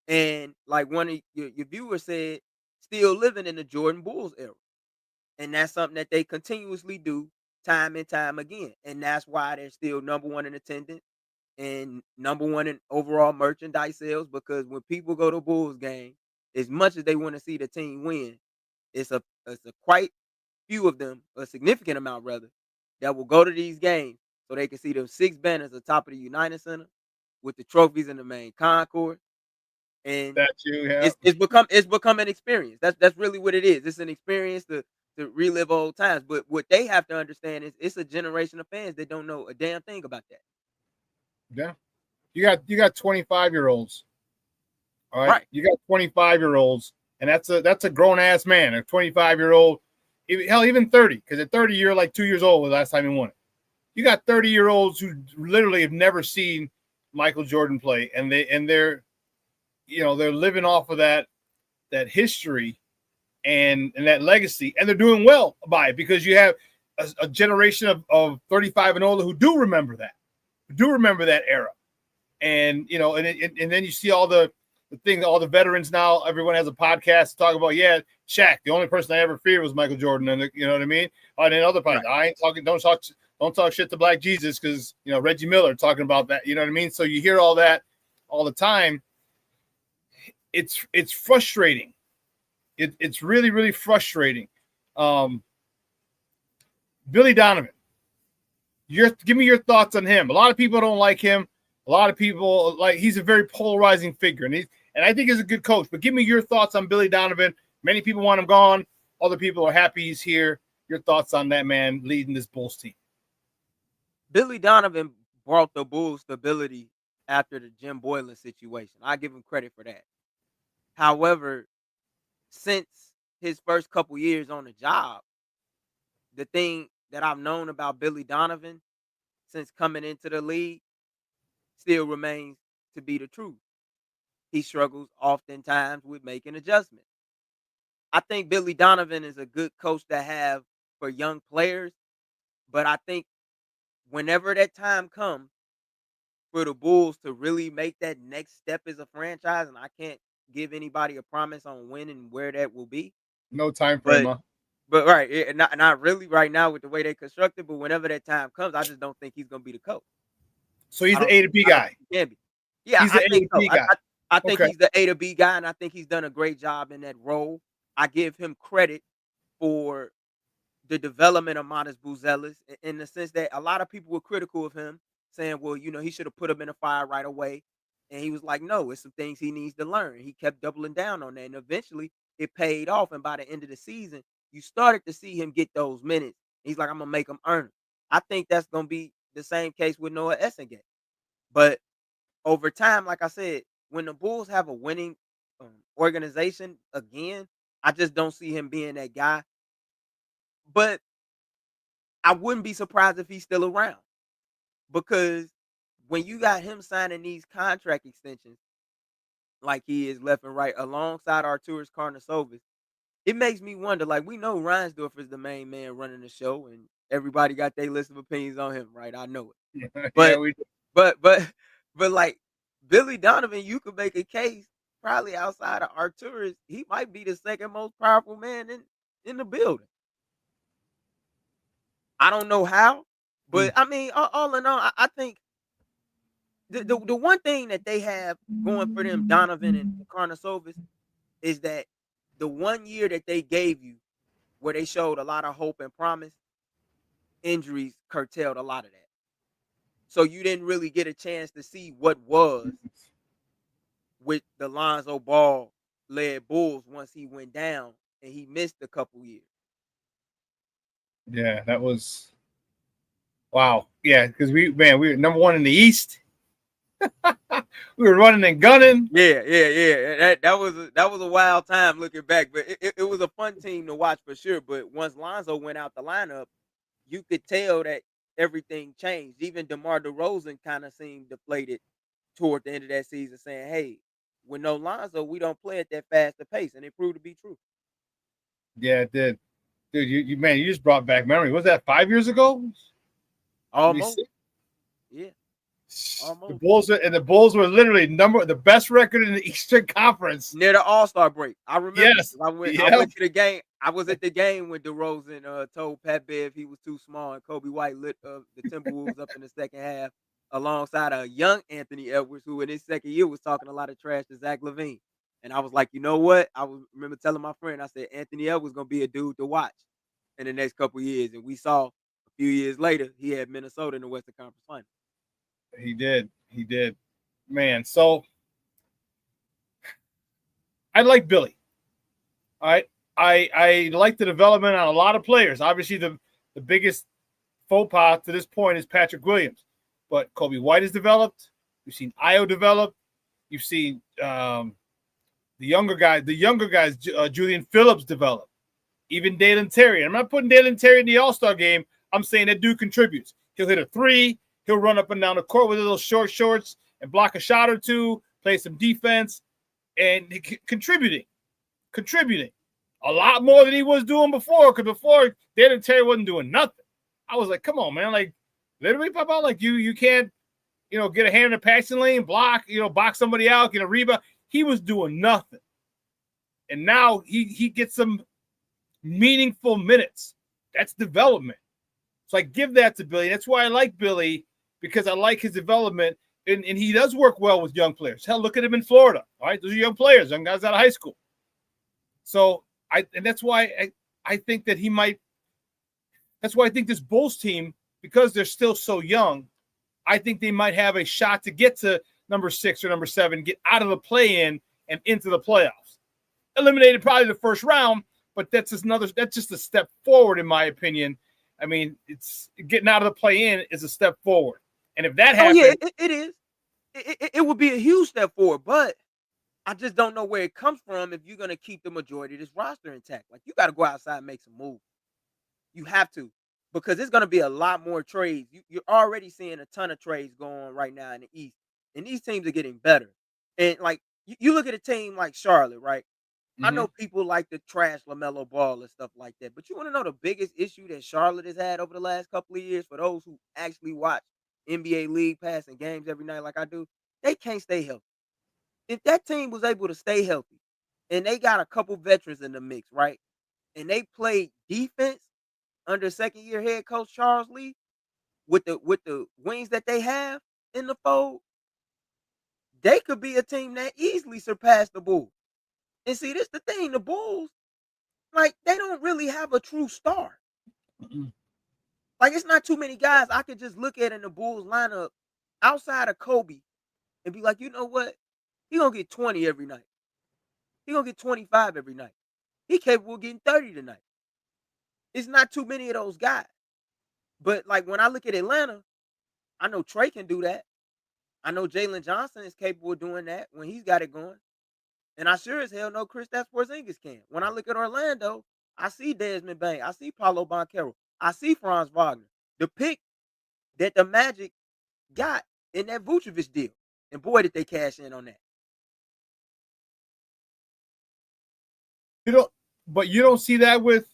And like one of your viewers said, still living in the Jordan Bulls era. And that's something that they continuously do time and time again. And that's why they're still number 1 in attendance and number 1 in overall merchandise sales, because when people go to Bulls game, as much as they want to see the team win, it's a quite few of them, a significant amount rather, that will go to these games so they can see those 6 banners atop of the United Center with the trophies in the main concourse. And it's become an experience. That's really what it is. It's an experience to relive old times. But what they have to understand is it's a generation of fans that don't know a damn thing about that. Yeah. You got 25-year-olds. All right. You got 25-year-olds, and that's a grown-ass man, a 25-year-old. Hell, even 30, because at 30, you're like 2 years old the last time you won it. You got 30-year-olds who literally have never seen Michael Jordan play, and they're living off of that history and that legacy, and they're doing well by it, because you have a generation of 35 and older who do remember that era. And and then you see all the things, all the veterans now. Everyone has a podcast to talk about. Yeah, Shaq, the only person I ever feared was Michael Jordan, and you know what I mean. And then other podcasts, I ain't talking. Don't talk shit to Black Jesus, because Reggie Miller talking about that. You know what I mean. So you hear all that all the time. It's frustrating. It's really, really frustrating. Billy Donovan, give me your thoughts on him. A lot of people don't like him. A lot of people he's a very polarizing figure, and I think he's a good coach. But give me your thoughts on Billy Donovan. Many people want him gone. Other people are happy he's here. Your thoughts on that man leading this Bulls team? Billy Donovan brought the Bulls stability after the Jim Boylan situation. I give him credit for that. However, since his first couple years on the job, the thing that I've known about Billy Donovan since coming into the league still remains to be the truth. He struggles oftentimes with making adjustments. I think Billy Donovan is a good coach to have for young players, but I think whenever that time comes for the Bulls to really make that next step as a franchise, and I can't give anybody a promise on when and where that will be. No time frame, huh? But right, not really right now with the way they constructed, but whenever that time comes, I just don't think he's going to be the coach. So he's the A to B guy. Yeah, he's the A to B guy. I think he's the A to B guy, and I think he's done a great job in that role. I give him credit for the development of Modest Buzelis in the sense that a lot of people were critical of him, saying, well, he should have put him in a fire right away. And he was like, no, it's some things he needs to learn. He kept doubling down on that. And eventually it paid off. And by the end of the season, you started to see him get those minutes. He's like, I'm going to make him earn them. I think that's going to be the same case with Noa Essengue. But over time, like I said, when the Bulls have a winning organization again, I just don't see him being that guy. But I wouldn't be surprised if he's still around, because when you got him signing these contract extensions like he is left and right alongside Arturas Karnisovas, it makes me wonder, like, we know Reinsdorf is the main man running the show, and everybody got their list of opinions on him, right? I know it. But, Yeah, we do. but like, Billy Donovan, you could make a case, probably outside of Arturas, he might be the second most powerful man in the building. I don't know how, but I mean, all in all, I think the one thing that they have going for them, Donovan and Karnisovas, is that the 1 year that they gave you where they showed a lot of hope and promise, injuries curtailed a lot of that. So you didn't really get a chance to see what was with the Lonzo Ball led Bulls once he went down and he missed a couple years. Yeah, that was wow. Yeah, because we were number one in the East. We were running and gunning. Yeah. That was a wild time looking back, but it was a fun team to watch for sure. But once Lonzo went out the lineup, you could tell that everything changed. Even DeMar DeRozan kind of seemed deflated toward the end of that season, saying, "Hey, with no Lonzo, we don't play at that fast a pace," and it proved to be true. Yeah, it did. Dude, you just brought back memory. Was that 5 years ago? Almost. Yeah. The Bulls were literally the best record in the Eastern Conference near the All-Star break. I remember. Yes. I went to the game. I was at the game when DeRozan told Pat Bev he was too small, and Kobe White lit the Timberwolves up in the second half alongside a young Anthony Edwards, who in his second year was talking a lot of trash to Zach LaVine. And I was like, you know what? Remember telling my friend, I said, Anthony Edwards going to be a dude to watch in the next couple of years. And we saw a few years later, he had Minnesota in the Western Conference Finals. He did. Man, so I like Billy. All right. I like the development on a lot of players. Obviously, the biggest faux pas to this point is Patrick Williams. But Kobe White has developed. You've seen Io develop. You've seen the younger guys, Julian Phillips develop. Even Dalen Terry. I'm not putting Dalen Terry in the All-Star game. I'm saying that dude contributes. He'll hit a three. He'll run up and down the court with a little short shorts and block a shot or two, play some defense, and contributing a lot more than he was doing before. Because before, Dalen Terry wasn't doing nothing. I was like, come on, man. Like, literally, Papa, like you can't, get a hand in the passing lane, block, box somebody out, get a rebound. He was doing nothing. And now he gets some meaningful minutes. That's development. So I give that to Billy. That's why I like Billy, because I like his development. And he does work well with young players. Hell, look at him in Florida. All right, those are young players, young guys out of high school. So that's why I think that he might. That's why I think this Bulls team, because they're still so young, I think they might have a shot to get to number 6 or number 7, get out of the play-in and into the playoffs. Eliminated probably the first round, but that's just a step forward in my opinion. I mean, it's getting out of the play-in is a step forward. And if that happens, it is. It would be a huge step forward, but I just don't know where it comes from if you're going to keep the majority of this roster intact. Like, you got to go outside and make some moves. You have to, because there's going to be a lot more trades. You're already seeing a ton of trades going on right now in the East, and these teams are getting better. And, like, you look at a team like Charlotte, right? Mm-hmm. I know people like to trash LaMelo Ball and stuff like that, but you want to know the biggest issue that Charlotte has had over the last couple of years for those who actually watch NBA League Pass and games every night like I do? They can't stay healthy. If that team was able to stay healthy and they got a couple veterans in the mix, right, and they played defense under second-year head coach Charles Lee with the wings that they have in the fold, they could be a team that easily surpassed the Bulls. And see, this the thing, the Bulls, like, they don't really have a true star. Mm-hmm. Like, it's not too many guys I could just look at in the Bulls lineup outside of Kobe and be like, you know what? He going to get 20 every night. He going to get 25 every night. He capable of getting 30 tonight. It's not too many of those guys. But, like, when I look at Atlanta, I know Trey can do that. I know Jalen Johnson is capable of doing that when he's got it going. And I sure as hell know Kristaps Porzingis can. When I look at Orlando, I see Desmond Bain. I see Paolo Banchero. I see Franz Wagner. The pick that the Magic got in that Vucevic deal. And boy, did they cash in on that. But you don't see that with,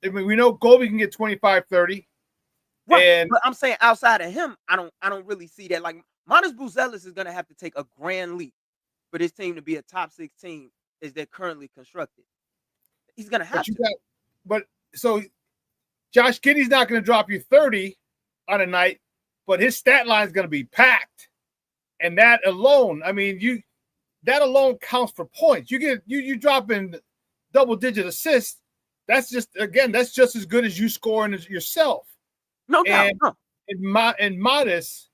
I mean, we know Kobe can get 25, 30. Right. And but I'm saying outside of him, I don't really see that. Like Montes Buzelis is gonna have to take a grand leap for this team to be a top 6 team as they're currently constructed. He's gonna have to. So Josh Giddey's not gonna drop you 30 on a night, but his stat line is gonna be packed. And that alone, I mean, that alone counts for points. You drop in double-digit assists. That's just as good as you scoring as yourself. No doubt. And Modest,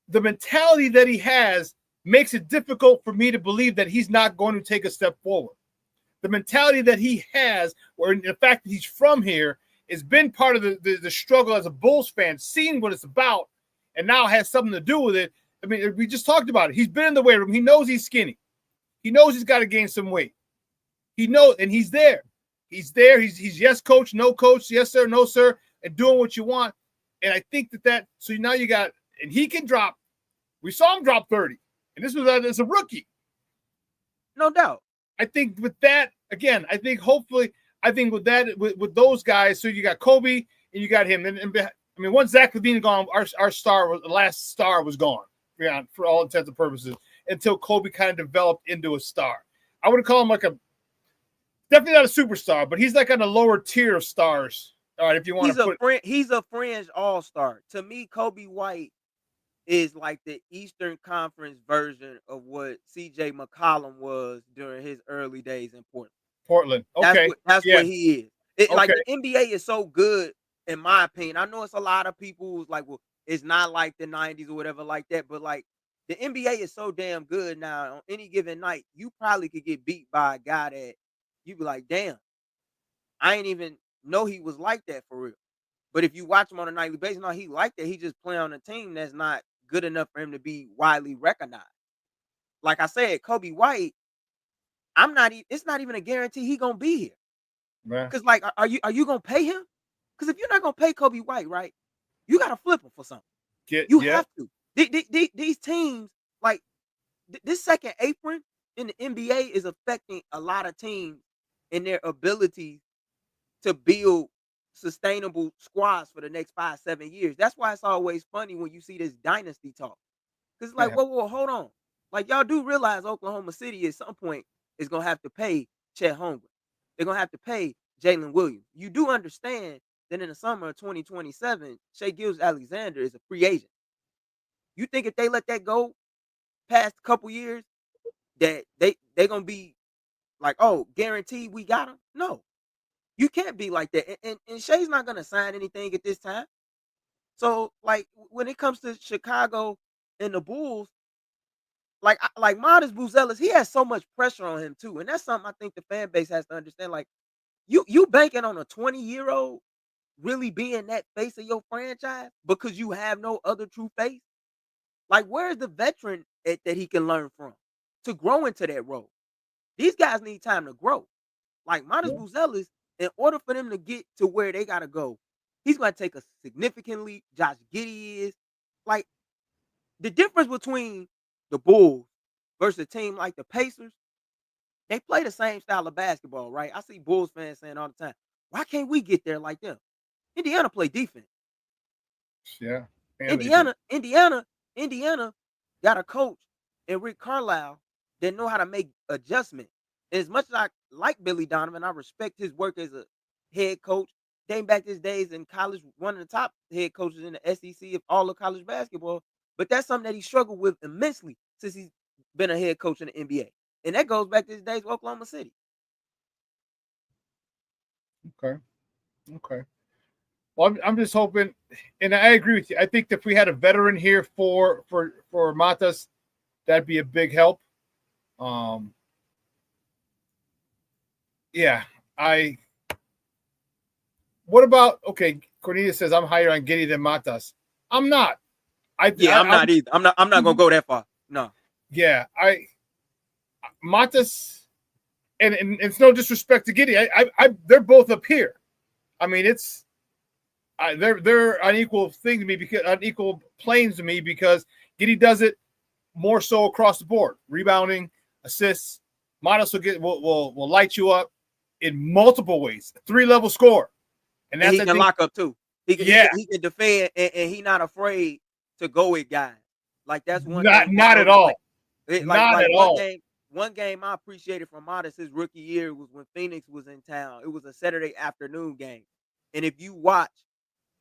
the mentality that he has makes it difficult for me to believe that he's not going to take a step forward. The mentality that he has, or the fact that he's from here, has been part of the struggle as a Bulls fan, seeing what it's about, and now has something to do with it. I mean, we just talked about it. He's been in the weight room. He knows he's skinny. He knows he's got to gain some weight. He knows, and he's there. He's there. He's yes, coach, no coach, yes, sir, no, sir, and doing what you want. And I think so now you got, and he can drop. We saw him drop 30, and this was as a rookie. No doubt. I think with that, again, I think with those guys, so you got Kobe and you got him. And I mean, once Zach LaVine gone, our star, the last star was gone, for all intents and purposes, until Kobe kind of developed into a star. I would call him definitely not a superstar, but he's like on the lower tier of stars. All right, if you want he's a fringe all-star. To me, Kobe White is like the Eastern Conference version of what CJ McCollum was during his early days in Portland. Okay. That's what he is. Like Okay. the NBA is so good, in my opinion. I know it's a lot of people who's like, well, it's not like the 90s or whatever like that, but like the NBA is so damn good now. On any given night, you probably could get beat by a guy that you'd be like, damn, I ain't even know he was like that for real. But if you watch him on a nightly basis, no, he like that. He just play on a team that's not good enough for him to be widely recognized. Like I said, Kobe White, it's not even a guarantee he gonna be here. Because like, are you gonna pay him? Because if you're not gonna pay Kobe White, right, you gotta flip him for something. You have to. These teams, like this second apron in the NBA is affecting a lot of teams in their ability to build sustainable squads for the next 5-7 years. That's why it's always funny when you see this dynasty talk. Because it's like, whoa, hold on. Like, y'all do realize Oklahoma City at some point is going to have to pay Chet Holmgren. They're going to have to pay Jalen Williams. You do understand that in the summer of 2027, Shai Gilgeous-Alexander is a free agent. You think if they let that go past a couple years, that they're going to be like, oh, guaranteed we got him? No. You can't be like that. And Shai's not going to sign anything at this time. So, like, when it comes to Chicago and the Bulls, like Montes Buzelis, he has so much pressure on him, too. And that's something I think the fan base has to understand. Like, you banking on a 20-year-old really being that face of your franchise because you have no other true face? Like, where's the veteran that he can learn from to grow into that role? These guys need time to grow. Like, Montes Buzelis, in order for them to get to where they got to go, he's going to take a significant leap. Josh Giddey is. Like, the difference between the Bulls versus a team like the Pacers, they play the same style of basketball, right? I see Bulls fans saying all the time, why can't we get there like them? Indiana play defense. Yeah. Indiana got a coach in Rick Carlisle that know how to make adjustments. And as much as I like Billy Donovan, I respect his work as a head coach. Dating back to his days in college, one of the top head coaches in the SEC of all of college basketball. But that's something that he struggled with immensely since he's been a head coach in the NBA. And that goes back to his days with Oklahoma City. Okay. Well, I'm just hoping, and I agree with you. I think if we had a veteran here for Matas, that'd be a big help. Yeah, what about, okay, Cornelia says I'm higher on Giddey than Matas. I'm not. I'm not either. I'm not gonna go that far. No. Yeah, Matas, and it's no disrespect to Giddey. They're both up here. I mean, they're on equal thing to me because on equal planes to me because Giddey does it more so across the board, rebounding, assists. Modest will light you up in multiple ways, 3-level score, and he can lock up too. He can defend, and he's not afraid to go with guys. Like that's one. Not at all. Not at all. One game I appreciated from Modest his rookie year was when Phoenix was in town. It was a Saturday afternoon game, and if you watch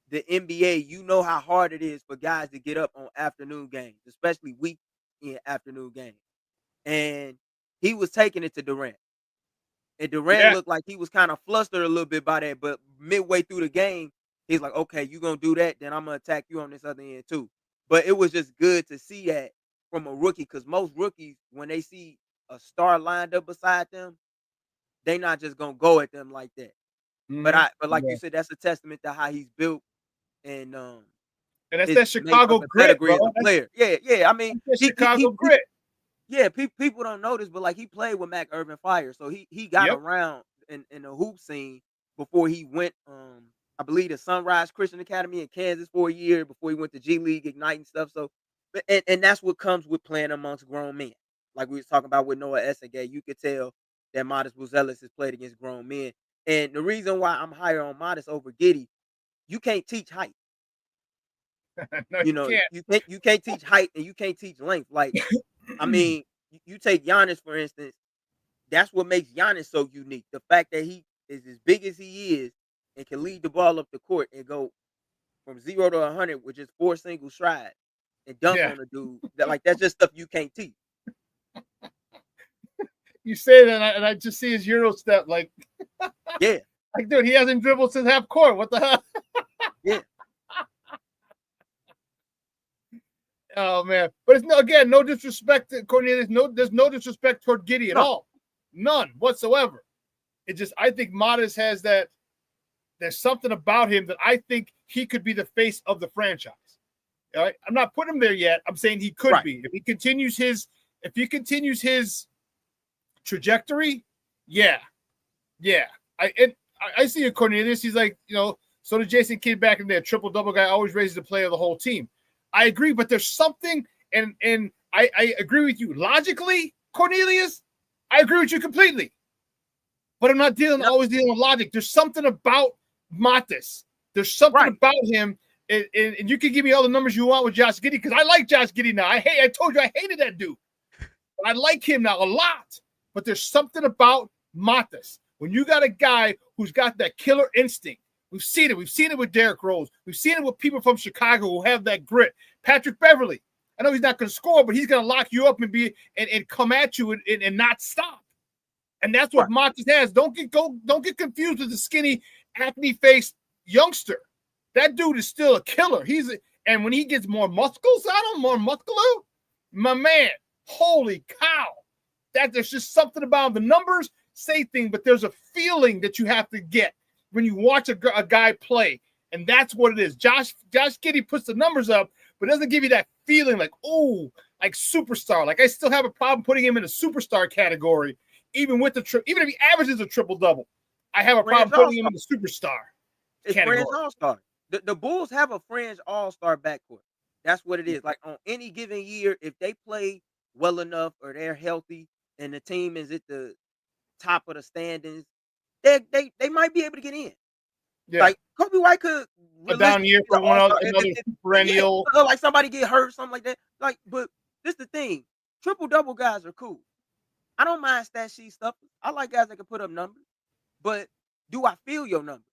the NBA, you know how hard it is for guys to get up on afternoon games, especially weekend afternoon games. And he was taking it to Durant. And Durant looked like he was kind of flustered a little bit by that, but midway through the game, he's like, okay, you're going to do that, then I'm going to attack you on this other end too. But it was just good to see that from a rookie because most rookies, when they see a star lined up beside them, they not just going to go at them like that. But like you said, that's a testament to how he's built. And that's that Chicago grit, bro. Player. Yeah. I mean, Chicago grit. Yeah, people don't know this, but like he played with Mac Irvin Fire, so he got around in the hoop scene before he went. I believe the Sunrise Christian Academy in Kansas for a year before he went to G League Ignite and stuff. So, and that's what comes with playing amongst grown men. Like we was talking about with Noa Essengue, you could tell that Modest Buzelis has played against grown men. And the reason why I'm higher on Modest over Giddey, you can't teach height. No, you can't teach height and you can't teach length. Like, I mean, you take Giannis, for instance, that's what makes Giannis so unique. The fact that he is as big as he is and can lead the ball up the court and go from 0 to 100 with just 4 single strides and dunk on a dude. That's just stuff you can't teach. You say that, and I just see his Euro step, like, yeah. Like, dude, he hasn't dribbled since half court. What the hell? Yeah. Oh man, but it's no disrespect to Cornelius. There's no disrespect toward Giddey at all, none whatsoever. It just I think Modest has that. There's something about him that I think he could be the face of the franchise. All right, I'm not putting him there yet. I'm saying he could be if he continues his trajectory. Yeah. I see a Cornelius. He's like, so did Jason Kidd back in there. Triple-double guy, always raises the play of the whole team. I agree, but there's something, and I agree with you. Logically, Cornelius, I agree with you completely. But I'm not always dealing with logic. There's something about Matis. There's something about him, and you can give me all the numbers you want with Josh Giddey, because I like Josh Giddey now. I told you I hated that dude. But I like him now a lot. But there's something about Matis. When you got a guy who's got that killer instinct, we've seen it. We've seen it with Derrick Rose. We've seen it with people from Chicago who have that grit. Patrick Beverly. I know he's not going to score, but he's going to lock you up and come at you and not stop. And that's what Matis has. Don't get confused with the skinny, acne-faced youngster. That dude is still a killer. And when he gets more muscles on him, more muscular, my man, holy cow. There's just something about the numbers say things, but there's a feeling that you have to get when you watch a guy play, and that's what it is. Josh Giddey puts the numbers up, but doesn't give you that feeling like, oh, like superstar. Like I still have a problem putting him in a superstar category, even with even if he averages a triple-double. I have a problem putting him in the superstar category. Fringe all-star. The Bulls have a fringe all-star backcourt. That's what it is. Like on any given year, if they play well enough or they're healthy and the team is at the top of the standings, they might be able to get in. Yeah. Like Kobe White could a down year for another perennial. Yeah, like somebody get hurt, something like that. Like, but this the thing. Triple-double guys are cool. I don't mind stat sheet stuff. I like guys that can put up numbers. But do I feel your number?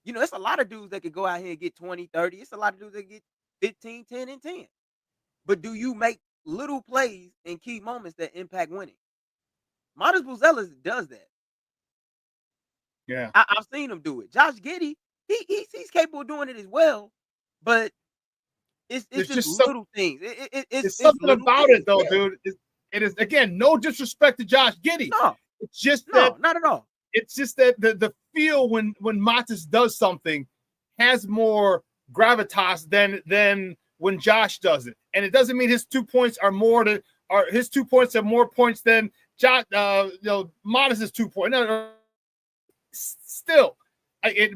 It's a lot of dudes that could go out here and get 20, 30. It's a lot of dudes that get 15, 10, and 10. But do you make little plays in key moments that impact winning? Modest Buzelis does that. Yeah, I've seen him do it. Josh Giddey, he's capable of doing it as well, but it's just little things. It's something about it, though, dude. It is, again, no disrespect to Josh Giddey. No, it's just not at all. It's just that the feel when Matis does something has more gravitas than when Josh does it, and it doesn't mean his 2 points are his 2 points have more points than Josh. Matis's 2 points. No, still,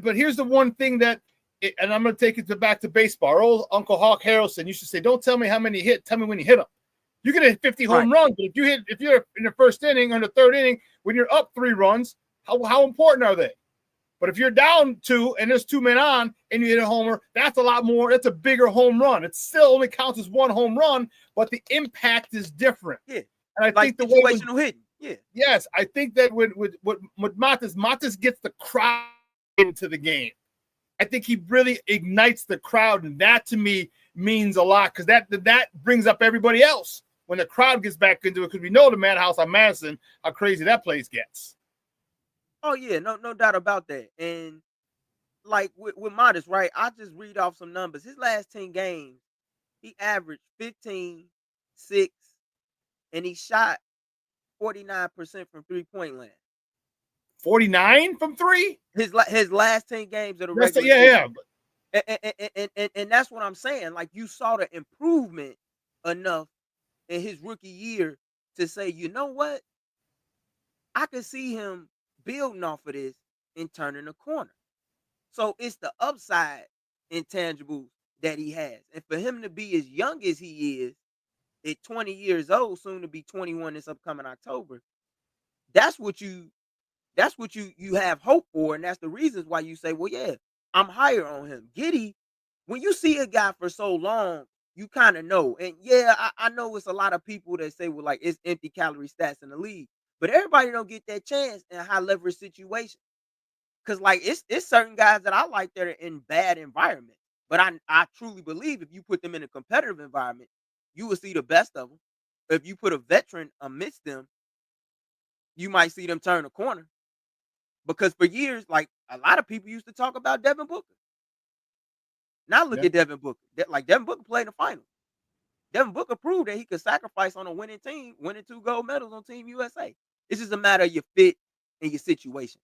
but here's the one thing that and I'm going to take it back to baseball. Our old Uncle Hawk Harrelson used to say, "Don't tell me how many hit. Tell me when you hit them." You can hit 50 home runs, but if you're in the first inning or in the third inning when you're up 3 runs, how important are they? But if you're down 2 and there's 2 men on and you hit a homer, that's a lot more. That's a bigger home run. It still only counts as 1 home run, but the impact is different. Yeah, and I like think the situational hitting. Yeah. Yes, I think that with Matas gets the crowd into the game. I think he really ignites the crowd, and that to me means a lot because that brings up everybody else when the crowd gets back into it. Because we know the Madhouse on Madison, how crazy that place gets. Oh yeah, no doubt about that. And like with Modest, right? I just read off some numbers. His last 10 games, he averaged 15, 6, and he shot 49% from 3-point land. 49 from 3? His last 10 games of the regular season. And that's what I'm saying. Like, you saw the improvement enough in his rookie year to say, you know what? I can see him building off of this and turning the corner. So it's the upside intangibles that he has. And for him to be as young as he is, at 20 years old, soon to be 21 this upcoming October, that's what you have hope for. And that's the reasons why you say, well, yeah, I'm higher on him. Giddey, when you see a guy for so long, you kind of know. And yeah, I know it's a lot of people that say, well, like, it's empty calorie stats in the league. But everybody don't get that chance in high leverage situations. Because, like, it's certain guys that I like that are in bad environments. But I truly believe if you put them in a competitive environment, you will see the best of them. If you put a veteran amidst them, you might see them turn a corner. Because for years, like, a lot of people used to talk about Devin Booker. Now look at Devin Booker. Devin Booker played in the finals. Devin Booker proved that he could sacrifice on a winning team, winning 2 gold medals on Team USA. It's just a matter of your fit and your situation.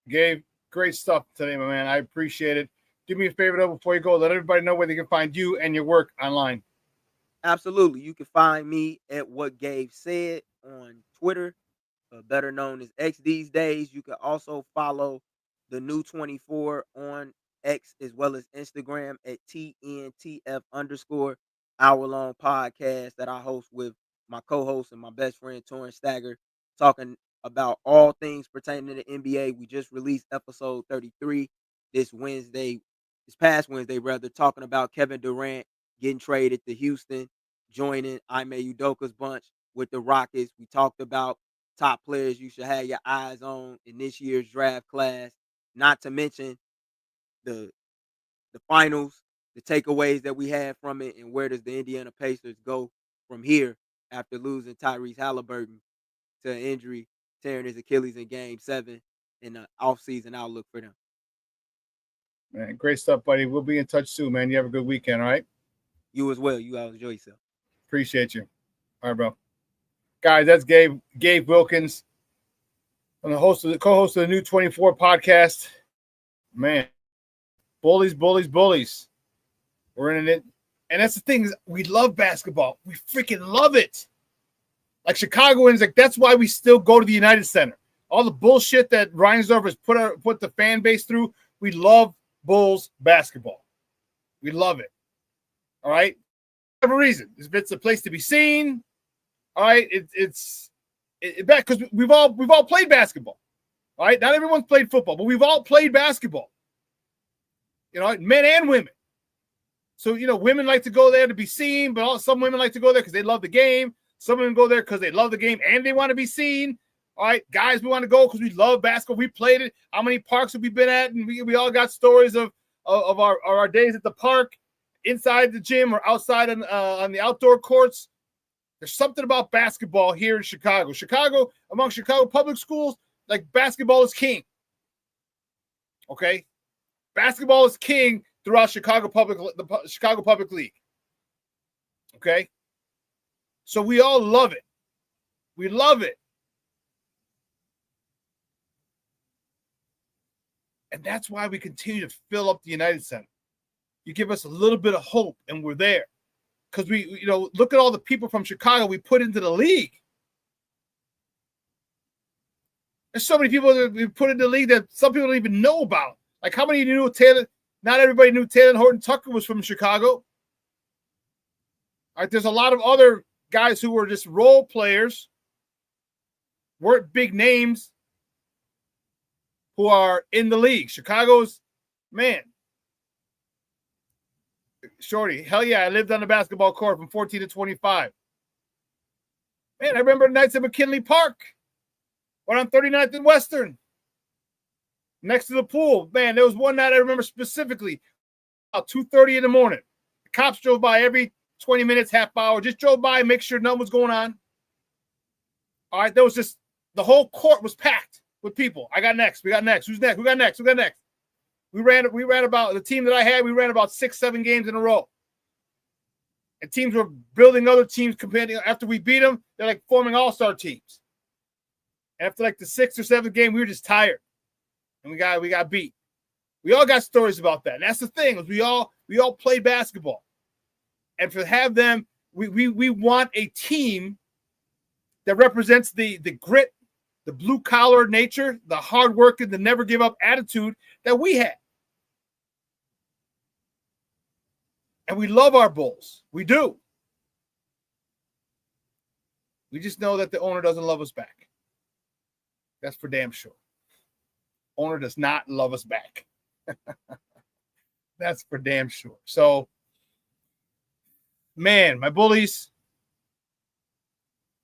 Gabe, great stuff today, my man. I appreciate it. Do me a favor, though, before you go. Let everybody know where they can find you and your work online. Absolutely. You can find me at What Gabe Said on Twitter, better known as X these days. You can also follow the new 24 on X as well as Instagram at TNTF_, hour-long podcast that I host with my co-host and my best friend, Torrin Stagger, talking about all things pertaining to the NBA. We just released episode 33 this past Wednesday, talking about Kevin Durant getting traded to Houston, joining Ime Udoka's bunch with the Rockets. We talked about top players you should have your eyes on in this year's draft class, not to mention the finals, the takeaways that we had from it, and where does the Indiana Pacers go from here after losing Tyrese Halliburton to an injury, tearing his Achilles in Game 7, and the offseason outlook for them. Man, great stuff, buddy. We'll be in touch soon, man. You have a good weekend, all right? You as well. You all enjoy yourself. Appreciate you. All right, bro. Guys, that's Gabe Wilkins. I'm the co-host of the new 24 podcast. Man, bullies. We're in it. And that's the thing, is we love basketball. We freaking love it. Like Chicagoans, like that's why we still go to the United Center. All the bullshit that Reinsdorf has put the fan base through, we love Bulls basketball. We love it. All right? For a reason. It's a place to be seen. All right? It's because we've all played basketball. All right? Not everyone's played football, but we've all played basketball. You know, men and women. So, you know, women like to go there to be seen, but some women like to go there because they love the game. Some women go there because they love the game and they want to be seen. All right, guys, we want to go because we love basketball. We played it. How many parks have we been at? And we all got stories of our days at the park, inside the gym or outside on the outdoor courts. There's something about basketball here in Chicago. Among Chicago public schools, like basketball is king. Okay? Basketball is king throughout the Chicago Public League. Okay? So we all love it. We love it. And that's why we continue to fill up the United Center. You give us a little bit of hope, and we're there. Because look at all the people from Chicago we put into the league. There's so many people that we put into the league that some people don't even know about. Like, how many knew Taylor? Not everybody knew Taylor Horton Tucker was from Chicago. All right, there's a lot of other guys who were just role players, weren't big names, who are in the league. Chicago's, man, Shorty, hell yeah, I lived on the basketball court from 14 to 25. Man, I remember nights at McKinley Park, when on 39th and Western, next to the pool. Man, there was one night I remember specifically, about 2:30 in the morning. The cops drove by every 20 minutes, half hour, just drove by, make sure nothing was going on. All right, there was just, the whole court was packed with people. I got next. We got next. Who's next? Who got next? Who got next? We ran about, the team that I had, we ran about 6-7 games in a row. And teams were building other teams competing. After we beat them, they're like forming all-star teams. After like the 6th or 7th game, we were just tired. And we got beat. We all got stories about that. And that's the thing, is we all played basketball. And to have them, we want a team that represents the grit, the blue-collar nature, the hard work, and the never-give-up attitude that we had. And we love our Bulls. We do. We just know that the owner doesn't love us back. That's for damn sure. Owner does not love us back. That's for damn sure. So, man, my Bullies,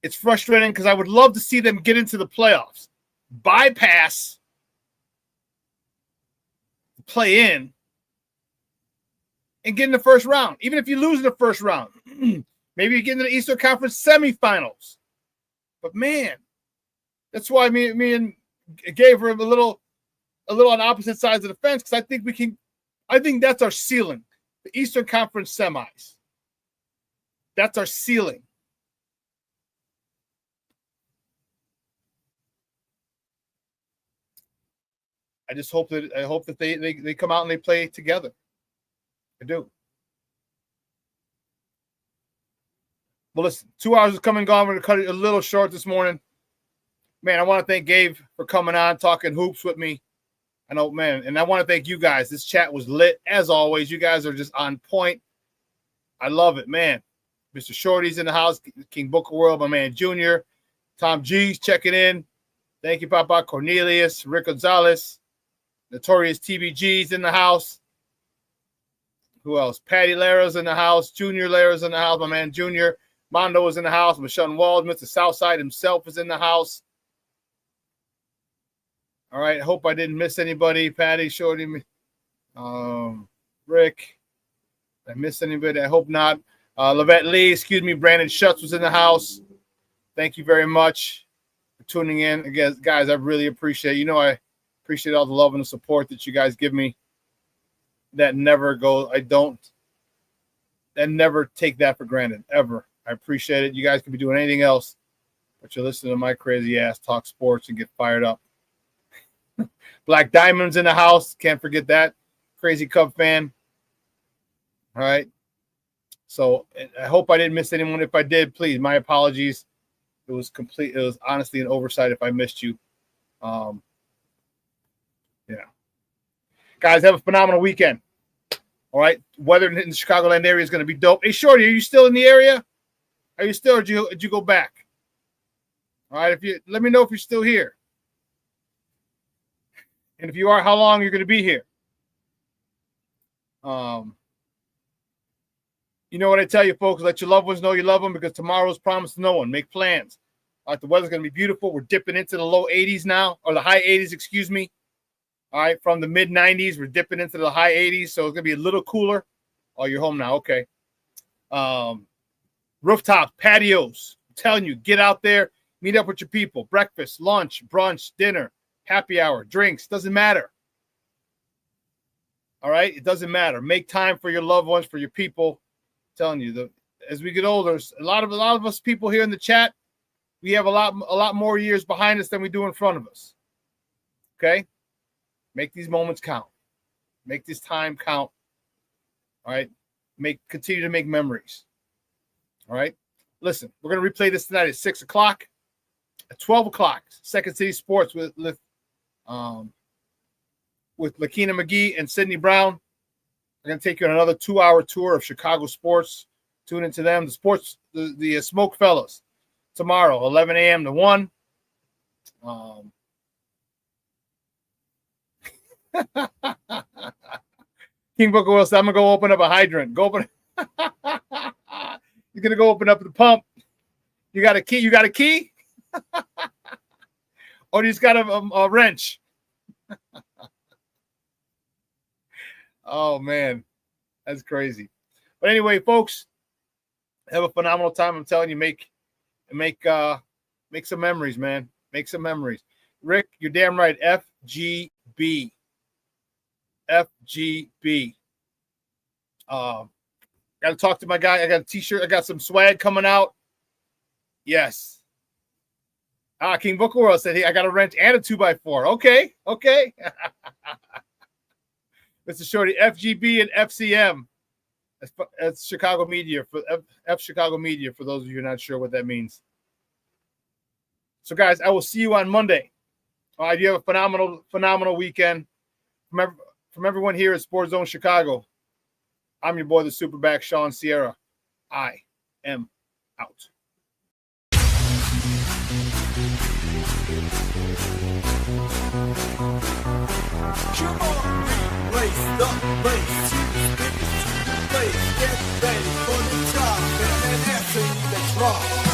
it's frustrating because I would love to see them get into the playoffs, bypass the play-in, and get in the first round. Even if you lose in the first round, maybe you get into the Eastern Conference semifinals. But, man, that's why me and Gabe were a little on opposite sides of the fence, because I think that's our ceiling, the Eastern Conference semis. That's our ceiling. I hope that they come out and they play together. I do. Well, listen, 2 hours is coming and gone. We're going to cut it a little short this morning. Man, I want to thank Gabe for coming on, talking hoops with me. I know, man, and I want to thank you guys. This chat was lit. As always, you guys are just on point. I love it, man. Mr. Shorty's in the house. King Booker World, my man Junior. Tom G's checking in. Thank you, Papa. Cornelius, Rick Gonzalez. Notorious TBG's in the house. Who else? Patty Lara's in the house. Junior Lara's in the house. My man Junior. Mondo is in the house. Michelle Wald, Mr. Southside himself is in the house. All right. I hope I didn't miss anybody. Patty, Shorty, Rick. Did I miss anybody? I hope not. Lavette Lee, excuse me. Brandon Schutz was in the house. Thank you very much for tuning in. Again, guys, I really appreciate it. You know, I appreciate all the love and the support that you guys give me. That never goes. Never take that for granted, ever. I appreciate it. You guys could be doing anything else, but you're listening to my crazy ass talk sports and get fired up. Black Diamond's in the house. Can't forget that. Crazy Cub fan. All right. So I hope I didn't miss anyone. If I did, please, my apologies. It was honestly an oversight if I missed you. Yeah. Guys, have a phenomenal weekend. All right. Weather in the Chicagoland area is going to be dope. Hey, Shorty, are you still in the area? Are you still, or did you go back? All right. Let me know if you're still here. And if you are, how long you're going to be here. You know what I tell you, folks? Let your loved ones know you love them, because tomorrow's promised to no one. Make plans. All right. The weather's going to be beautiful. We're dipping into the low 80s now, or the high 80s, excuse me. All right, from the mid 90s, we're dipping into the high 80s, so it's gonna be a little cooler. Oh, you're home now, okay. Rooftops, patios. I'm telling you, get out there, meet up with your people. Breakfast, lunch, brunch, dinner, happy hour, drinks. Doesn't matter. All right, it doesn't matter. Make time for your loved ones, for your people. I'm telling you, as we get older, a lot of us people here in the chat, we have a lot more years behind us than we do in front of us. Okay. Make these moments count. Make this time count. All right. Continue to make memories. All right. Listen, we're going to replay this tonight at 6 o'clock. At 12 o'clock, Second City Sports with with Lakina McGee and Sydney Brown. I'm going to take you on another 2-hour tour of Chicago sports. Tune into them. The Smoke Fellas, tomorrow, 11 a.m. to 1. King Booker Will said, I'm going to go open up a hydrant. You're going to go open up the pump. You got a key? You got a key? Or you just got a wrench? Oh, man. That's crazy. But anyway, folks, have a phenomenal time. I'm telling you, make some memories, man. Make some memories. Rick, you're damn right. FGB. FGB. Got to talk to my guy. I got a t-shirt. I got some swag coming out. Yes. King Booker World said, hey, I got a wrench and a 2x4. Okay. Mr. Shorty, FGB and FCM. That's Chicago Media for F Chicago Media, for those of you who are not sure what that means. So, guys, I will see you on Monday. All right, you have a phenomenal weekend. From everyone here at Sports Zone Chicago, I'm your boy, the Superback, Shawn Sierra. I am out. Come on, place the bass. Get ready for the top and an essay that's rock.